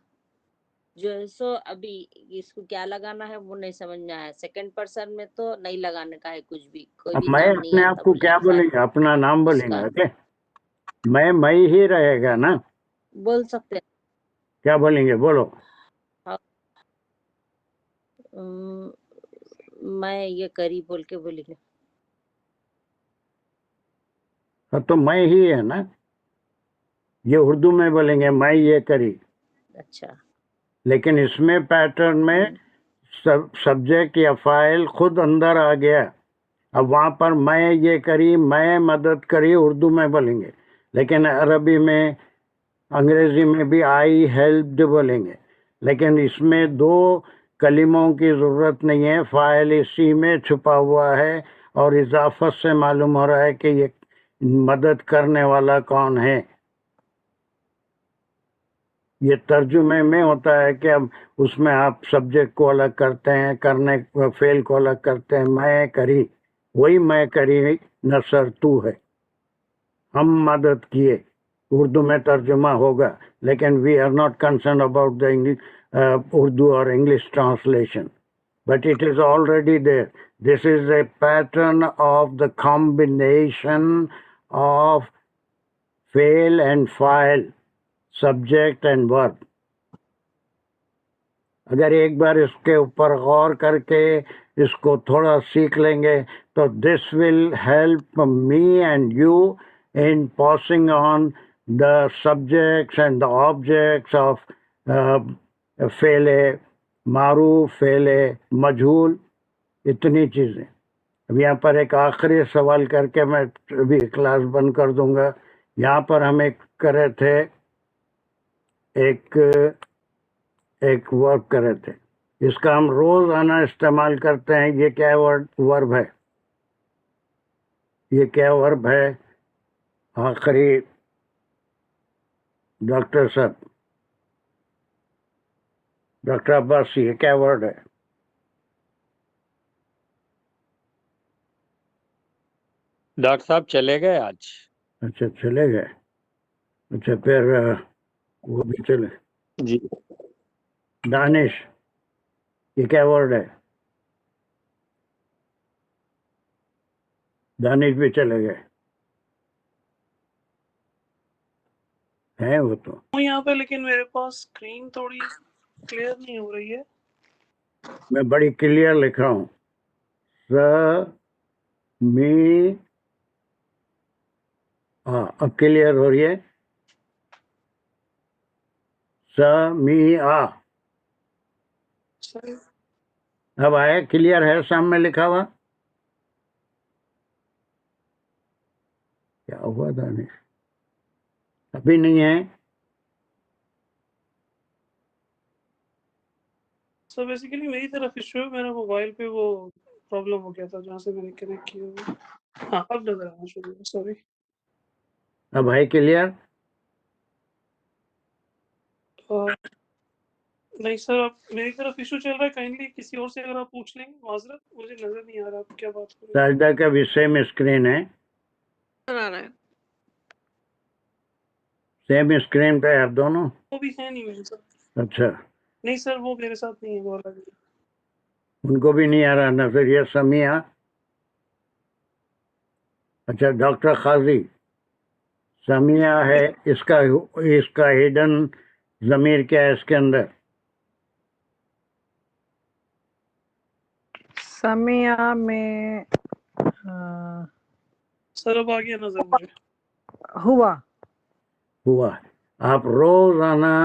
जो है सो अभी इसको क्या लगाना है वो नहीं समझ में आया। सेकंड पर्सन में तो नहीं लगाने का है कुछ भी, कोई भी मैं नाम नहीं अपने आप आता को बोलने क्या के बोलेंगे? अपना नाम बोलेंगे। ओके, मैं ही रहेगा ना? बोल सकते हैं। क्या बोलेंगे? बोलो। मैं ये करी बोल के बोलेंगे। हाँ, तो मैं ही है ना, ये उर्दू में बोलेंगे मैं ये करी। अच्छा, लेकिन इसमें पैटर्न में सब्जेक्ट या फाइल खुद अंदर आ गया। अब वहाँ पर मैं ये करी, मैं मदद करी, उर्दू में बोलेंगे। लेकिन अरबी में, अंग्रेजी में भी आई हेल्प्ड बोलेंगे। लेकिन इसमें दो कलिमों की ज़रूरत नहीं है, फाइल इसी में छुपा हुआ है और इजाफत से मालूम हो रहा है कि ये मदद करने वाला कौन है। ये तर्जुमे में होता है कि अब उसमें आप सब्जेक्ट को अलग करते हैं, करने फेल को अलग करते हैं। मैं करी, वही मैं करी नसर तू है, हम मदद किए। اردو میں ترجمہ ہوگا, لیکن we are not concern about the Urdu اور English translation, but it is already there. This is a pattern of the combination of fail and file, subject and verb. اگر ایک بار اس کے اوپر غور کر کے اس کو تھوڑا سیکھ لیں گے تو this will help me and you in passing on the subjects and the objects of فعل معروف, فعل مجہول, اتنی چیزیں. اب یہاں پر ایک آخری سوال کر کے میں ابھی کلاس بند کر دوں گا. یہاں پر ہم ایک کر رہے تھے, ایک ورب کر رہے تھے, اس کا ہم روزانہ استعمال کرتے ہیں. یہ کیا ورب ہے؟ یہ کیا ورب ہے آخری ڈاکٹر صاحب, ڈاکٹر عباس, یہ کیا ورڈ ہے؟ ڈاکٹر صاحب چلے گئے آج. اچھا چلے گئے. اچھا پھر وہ بھی چلے. جی. دانش, یہ کیا ورڈ ہے؟ دانش بھی چلے گئے ہیں وہ تو. ہوں یہاں پہ, لیکن میرے پاس اسکرین تھوڑی کلیئر نہیں ہو رہی ہے. میں بڑی کلیئر لکھ رہا ہوں. می اب کلیئر ہو رہی ہے. سمیع, اب آیا کلیئر ہے سامنے لکھا ہوا؟ کیا ہوا دانش؟ ابھی نہیں ہے. سو بیسیکلی میری طرف ایشو ہے, میرا موبائل پہ وہ پرابلم ہو گیا تھا جہاں سے میں نے کنیکٹ کیا ہوا. ہاں اب نظر آنا شروع ہوا, سوری. اب ہے کلیئر؟ نہیں سر, اب میری طرف ایشو چل رہا ہے. کائنڈلی کسی اور سے اگر آپ پوچھ لیں گے. معذرت, مجھے نظر نہیں آ رہا آپ کیا بات کر رہے ہیں. ساجدہ کا بھی سیم اسکرین ہے, آ رہا ہے. سیم اسکرین پہ آپ دونوں؟ وہ بھی ہے نہیں میرے ساتھ. اچھا, نہیں سر, وہ میرے ساتھ نہیں ہے, وہ الگ ہے. ان کو بھی نہیں آ رہا نظر. یہ سمیع. اچھا ڈاکٹر قاضی, سمیع ہے, اس کا ہڈن ضمیر کیا ہے اس کے اندر؟ سمیع میں سر اب آ گیا نظر مجھے. ہوا. آپ روزانہ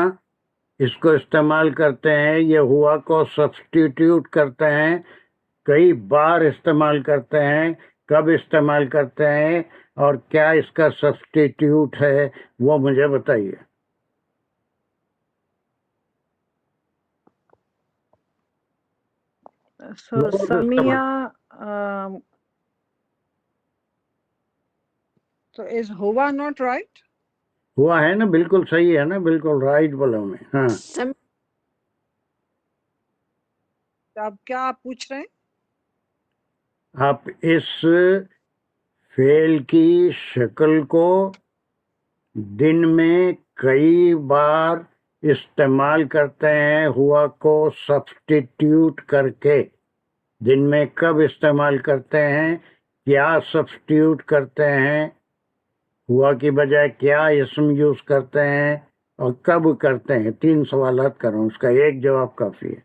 اس کو استعمال کرتے ہیں. یہ ہوا کو سبسٹیٹیوٹ کرتے ہیں, کئی بار استعمال کرتے ہیں. کب استعمال کرتے ہیں اور کیا اس کا سبسٹیٹیوٹ ہے وہ مجھے بتائیے. So سمیع, so is ہوا not right? ہوا ہے نا, بالکل صحیح ہے نا, بالکل رائٹ بولا میں. ہاں اب کیا آپ پوچھ رہے ہیں؟ آپ اس فعل کی شکل کو دن میں کئی بار استعمال کرتے ہیں ہوا کو سبسٹیٹیوٹ کر کے. دن میں کب استعمال کرتے ہیں, کیا سبسٹیٹیوٹ کرتے ہیں, ہوا کی بجائے کیا اسم یوز کرتے ہیں اور کب کرتے ہیں. 3 سوالات کروں, اس کا ایک جواب کافی ہے.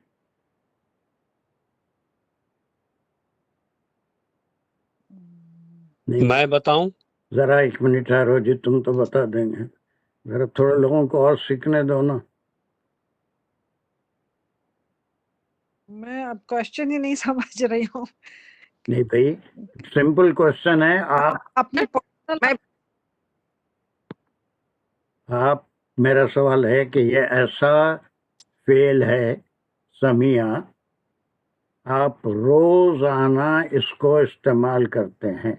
میں بتاؤں؟ ذرا 1 منٹ ٹھہرو جی, تم تو بتا دیں گے, ذرا تھوڑے لوگوں کو اور سیکھنے دو نا. میں اب کوشچن ہی نہیں سمجھ رہی ہوں. نہیں بھائی, سمپل کوشچن ہے. اپنے آپ میرا سوال ہے کہ یہ ایسا فعل ہے سمیع, آپ روزانہ اس کو استعمال کرتے ہیں.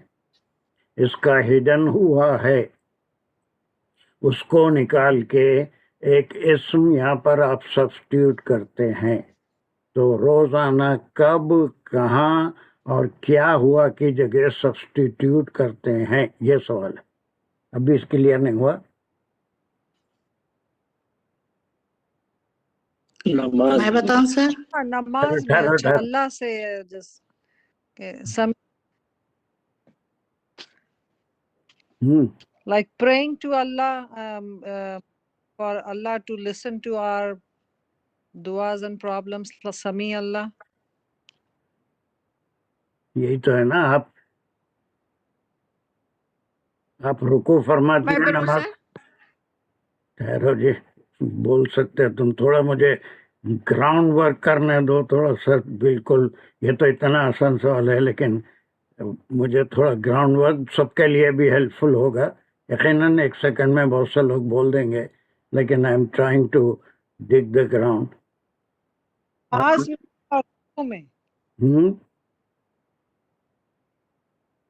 اس کا ہڈن ہوا ہے, اس کو نکال کے ایک اسم یہاں پر آپ سبسٹیوٹ کرتے ہیں. تو روزانہ کب, کہاں اور کیا ہوا کی جگہ سبسٹیٹیوٹ کرتے ہیں, یہ سوال ہے. ابھی اس کلیئر نہیں ہوا؟ नमाज मैं बताऊं सर? हाँ, नमाज में ठहरो अच्छा ठहरो अल्लाह से some like praying to Allah for Allah to listen to our duas and problems. Sami Allah. यही तो है ना। आप रुको फरमाती मैं हैं बोलूं नमाज। सर? ठहरो जी, बोल सकते हैं तुम। थोड़ा मुझे ग्राउंड वर्क करने दो थोड़ा सा। बिल्कुल, ये तो इतना आसान सवाल है, लेकिन मुझे थोड़ा ग्राउंड वर्क सबके लिए भी हेल्पफुल होगा। यकीनन 1 सेकंड में बहुत से लोग बोल देंगे, लेकिन I am trying to dig the ground. नमाज में और रुकू में,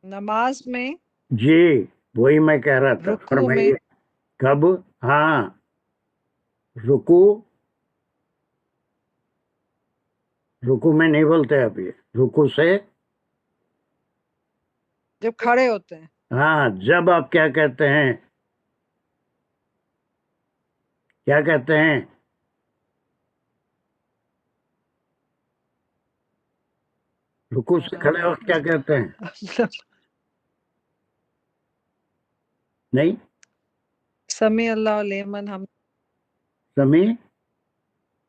नमाज में जी वही मैं कह रहा था। रुकू में फरमाइए कब? हाँ, रुकू। रुकू में नहीं बोलते आप, ये रुकू से। जब खड़े होते हैं, हाँ, जब आप क्या कहते हैं? क्या कहते हैं? रुकू से खड़े वक्त क्या कहते हैं? नहीं, समी अल्लाह लिमन हम समी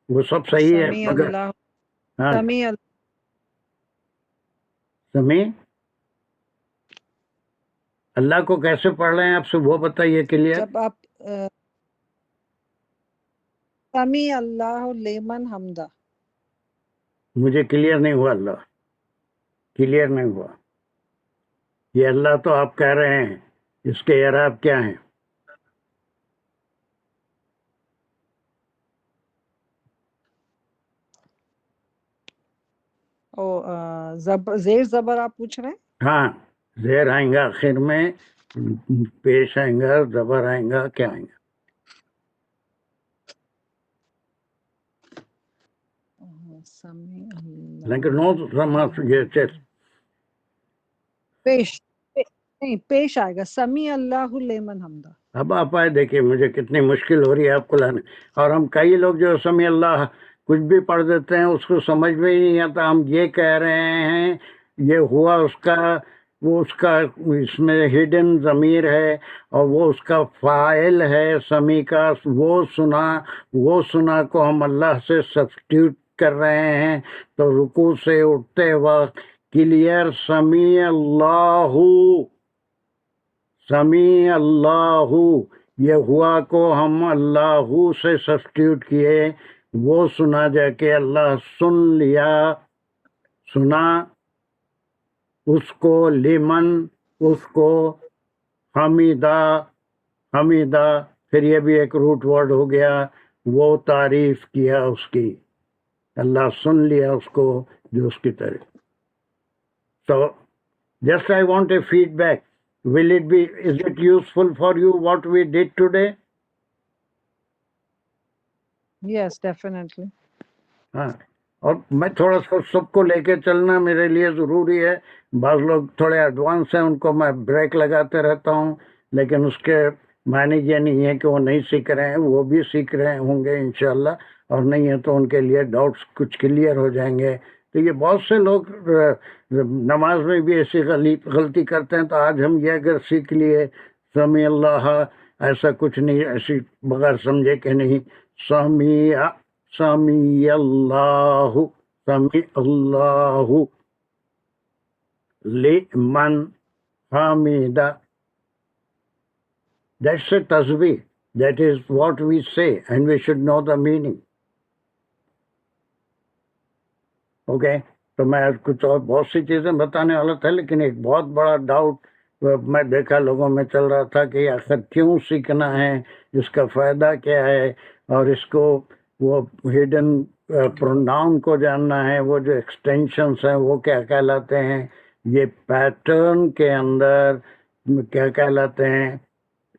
वो सब सही है, समी मगर अल्लाह हाँ, समी समी अल्लाह को कैसे पढ़ रहे हैं आपसे वो बताइए क्लियर। जब आप समी अल्लाह लिमन हमदा। मुझे क्लियर नहीं हुआ, अल्लाह क्लियर नहीं हुआ। ये अल्लाह तो आप कह रहे हैं, इसके इराब क्या हैं? जेर जबर आप पूछ रहे हैं? हाँ, जेर आएगा आखिर में, पेश आएगा, जबर आएगा, क्या आएगा? समी अल्लाह लेकिन नो समास ये चेस पेश नहीं पेश आएगा समी अल्लाह लिमन हमदा। अब आप आए, देखिए मुझे कितनी मुश्किल हो रही है आपको लाने। और हम कई लोग जो समी अल्लाह कुछ भी पढ़ देते हैं, उसको समझ में ही नहीं आता। हम ये कह रहे हैं ये हुआ उसका, वो उसका इसमें हिडन ज़मीर है और वो उसका फ़ाइल है समी का। वो सुना को हम अल्लाह से सब्स्टिट्यूट कर रहे हैं। तो रुकू से उठते वक्त क्लियर समी अल्लाहु, समी अल्लाहु, ये हुआ को हम अल्लाहु से सब्स्टिट्यूट किए। वो सुना जाके अल्लाह सुन लिया, सुना उसको, लिमन उसको, हमीदा हमीदा, फिर ये भी एक रूट वर्ड हो गया, वो तारीफ किया उसकी। अल्लाह सुन लिया उसको जो उसकी तारीफ। So just I want a feedback. Is it useful for you what we did today? Yes, definitely. हाँ, और मैं थोड़ा सा सबको लेके चलना मेरे लिए ज़रूरी है। बाज़ लोग थोड़े एडवांस हैं, उनको मैं ब्रेक लगाते रहता हूँ, लेकिन उसके माने ये नहीं है कि वो नहीं सीख रहे हैं, वो भी सीख रहे होंगे इंशाल्लाह। और नहीं है तो उनके लिए डाउट्स कुछ क्लियर हो जाएंगे। तो ये बहुत से लोग नमाज में भी ऐसी गलती करते हैं। तो आज हम ये अगर सीख लिए समी अल्लाह, ऐसा कुछ नहीं, ऐसी बगैर समझे कि नहीं, समी अल्लाहु, समी अल्लाहु लिमन Hamida. That's a tasbih. That is what we say, and we should know the meaning. Okay? तो मैं आज कुछ और बहुत सी चीज़ें बताने वाला था, लेकिन एक बहुत बड़ा डाउट मैं देखा लोगों में चल रहा था कि आखिर क्यों सीखना है, इसका फ़ायदा क्या है, और इसको वो हिडन प्रोनाउन को जानना है, वो जो एक्सटेंशंस हैं वो क्या कहलाते हैं, ये पैटर्न के अंदर क्या कहलाते हैं,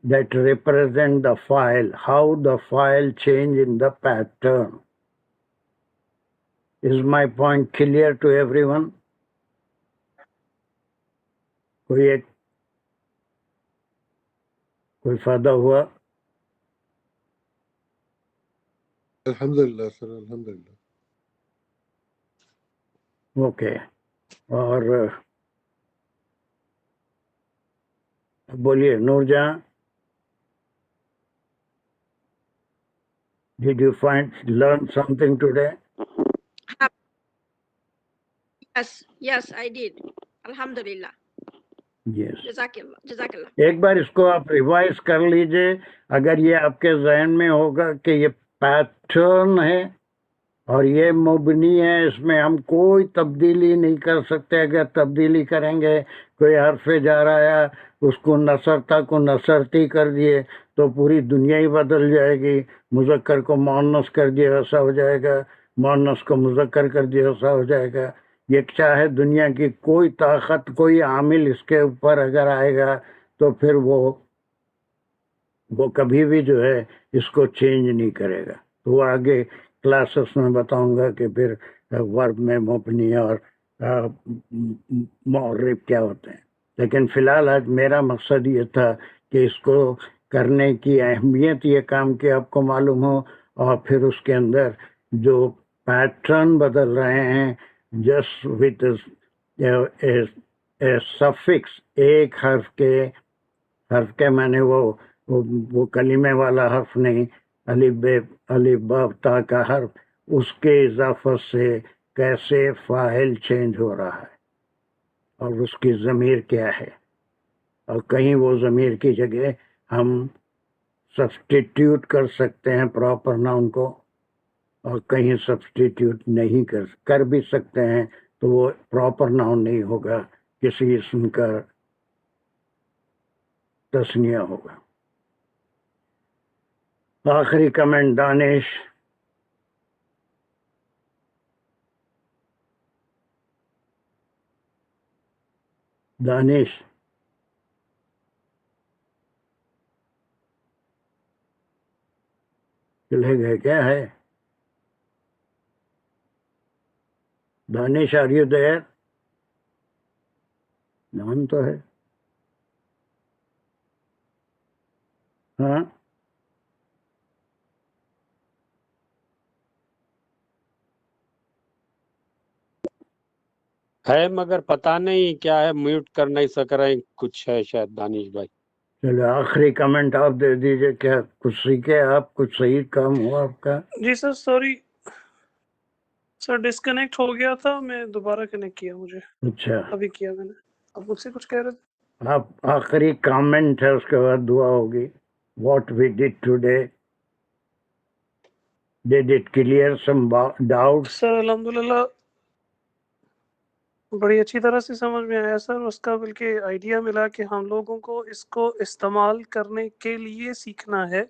that represent the file, how the file change in the pattern. Is my point clear to everyone? कोई फायदा हुआ? अल्हम्दुलिल्लाह सर, अल्हम्दुलिल्लाह। ओके, और बोलिए Noor Jahan, did you learn something today? Yes, I did. Alhamdulillah. Yes. Jazakallah. Jazakallah. एक बार इसको आप रिवाइज कर लीजिए, अगर ये आपके जहन में होगा कि ये पैटर्न है और ये मुबनी है, इसमें हम कोई तब्दीली नहीं कर सकते। अगर तब्दीली करेंगे, कोई हर्फ जार आया, उसको नसरता को नसरती कर दिए तो पूरी दुनिया ही बदल जाएगी। मुज़क्कर को मुअन्नस कर दिया ऐसा हो जाएगा, मुअन्नस को मुज़क्कर कर दिया ऐसा हो जाएगा। ये चाहे दुनिया की कोई ताकत, कोई आमिल इसके ऊपर अगर आएगा तो फिर वो कभी भी जो है इसको चेंज नहीं करेगा। तो वो आगे क्लासेस में बताऊंगा कि फिर वर्ब में मुबनी और मुअर्रिब क्या होते हैं। लेकिन फिलहाल आज मेरा मकसद ये था कि इसको करने की अहमियत, ये काम की आपको मालूम हो, और फिर उसके अंदर जो पैटर्न बदल रहे हैं जस्ट विथ सफिक्स, एक हर्फ के माने वो कलीमे वाला हर्फ नहीं, अलिफ बा ता का हर्फ, उसके इजाफत से कैसे फाइल चेंज हो रहा है और उसकी ज़मीर क्या है, और कहीं वो ज़मीर की जगह हम सब्स्टिट्यूट कर सकते हैं प्रॉपर नाउन को, और कहीं सब्स्टिट्यूट नहीं कर भी सकते हैं तो वो प्रॉपर नाउन नहीं होगा, किसी इसम का तस्निया होगा। आखिरी कमेंट दानिश। चले गए क्या है? Danish, are you there? नाम तो है। हाँ, है मगर पता नहीं क्या है, म्यूट कर नहीं सक रहे, कुछ है शायद दानिश भाई। चलो आखिरी कमेंट आप दे दीजिए। क्या कुछ सीखे आप? कुछ सही काम हुआ आपका? जी सर, सॉरी सर, डिस्कनेक्ट हो गया था, मैं दोबारा कनेक्ट किया, मुझे अच्छा, अभी किया मैंने। आप मुझसे कुछ कह रहे थे? आप आखिरी कमेंट है, उसके बाद दुआ होगी। What we did today, did it clear some doubts? Sir अल्हम्दुलिल्लाह बड़ी अच्छी तरह से समझ में आया सर। उसका बल्कि आइडिया मिला कि हम लोगों को इसको इस्तेमाल करने के लिए सीखना है,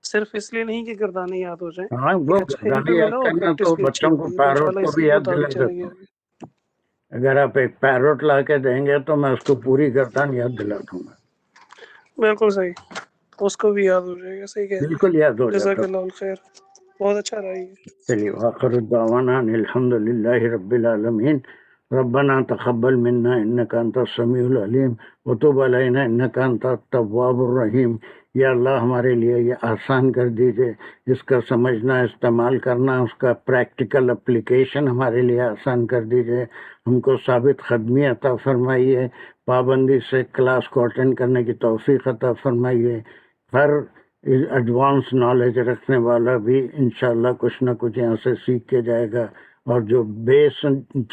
सिर्फ इसलिए नहीं कि गर्दाने याद हो जाएं। हाँ, वो एक अच्छा हिंट गाने भी याद मिला और करना प्रैक्टिस तो भी अच्छी बच्चों हो को गई। पैरोट इंशाल्लाह को इसी भी याद मुताबिक दिला चलेंगे देता हूँ। आगे। अगर आप एक पैरोट ला के देंगे तो मैं उसको पूरी गर्दान याद दिला दूंगा। बिल्कुल सही, उसको भी याद हो जाएगा। सही कह रहे बिल्कुल याद हो हैं। जाता। जज़ाकल्लाहु खैर, बहुत अच्छा रहा ये। चलिए, आखिर दावाना अल्हम्दुलिल्लाहि रब्बिल आलमीन। रब्बना तक़ब्बल मिन्ना इन्नका अंतस समीउल अलीम व तुब अलैना इन्नका अंतत तव्वाबुर रहीम। या अल्लाह, हमारे लिए ये आसान कर दीजिए, इसका समझना, इस्तेमाल करना, उसका प्रैक्टिकल एप्लीकेशन हमारे लिए आसान कर दीजिए। हमको साबित ख़दमी अता फरमाइए, पाबंदी से क्लास को अटेंड करने की तौफीक अता फरमाइए। हर एडवांस नॉलेज रखने वाला भी इंशाल्लाह कुछ ना कुछ यहाँ से सीख के जाएगा, और जो बेस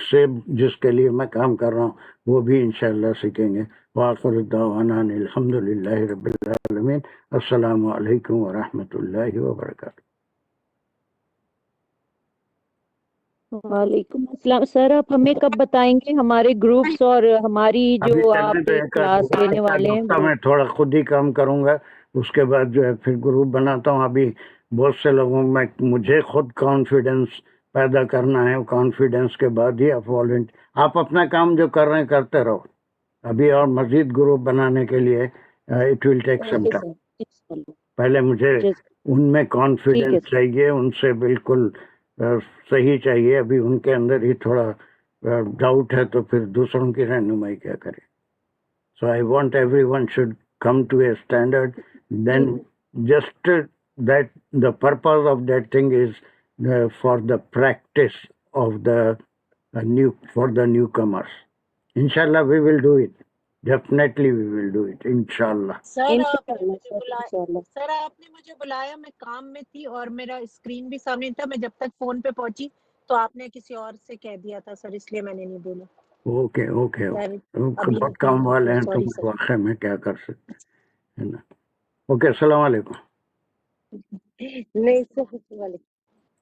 से जिसके लिए मैं काम कर रहा हूँ वो भी इंशाल्लाह सीखेंगे। वाखिर दावाना अल्हम्दुलिल्लाहि रब्बिल आलमीन। अस्सलामु अलैकुम व रहमतुल्लाहि व बरकातुहू। वालेकुम अस्सलाम। सर आप हमें कब बताएंगे हमारे ग्रुप्स और हमारी अभी जो चलने आप तो एक क्लास लेने वाले हैं हफ्ता वो? में थोड़ा खुद ही काम करूंगा, उसके बाद जो है फिर ग्रुप बनाता हूँ। अभी बहुत से लोगों में मुझे खुद कॉन्फिडेंस पैदा करना है, कॉन्फिडेंस के बाद ही आप अपना काम जो कर रहे हैं करते रहो अभी, और मजीद ग्रुप बनाने के लिए it will take some okay time. Sir, पहले मुझे उनमें कॉन्फिडेंस ठीक है। चाहिए, उनसे बिल्कुल सही चाहिए। अभी उनके अंदर ही थोड़ा डाउट है तो फिर दूसरों की रहनुमाई क्या करें। So I want everyone should come to a standard. Then just that the purpose of that thing is for the practice of for the newcomers. Inshallah, we will do it. Definitely, we will do it. Inshallah. Sir आपने इंशाल्लाह मुझे sir बुलाया इंशाल्लाह sir आपने मुझे बुलाया, मैं काम में थी और मेरा स्क्रीन भी सामने था। मैं जब तक फोन पे पहुंची तो आपने किसी और से कह दिया था सर, इसलिए मैंने नहीं बोला ओके ओके सर। ओके अभी बहुत काम वाले हैं, सॉरी तुम सर। वाकई में क्या कर सकते हैं, है ना? ओके, अस्सलाम वालेकुम। नहीं सर, वालेकुम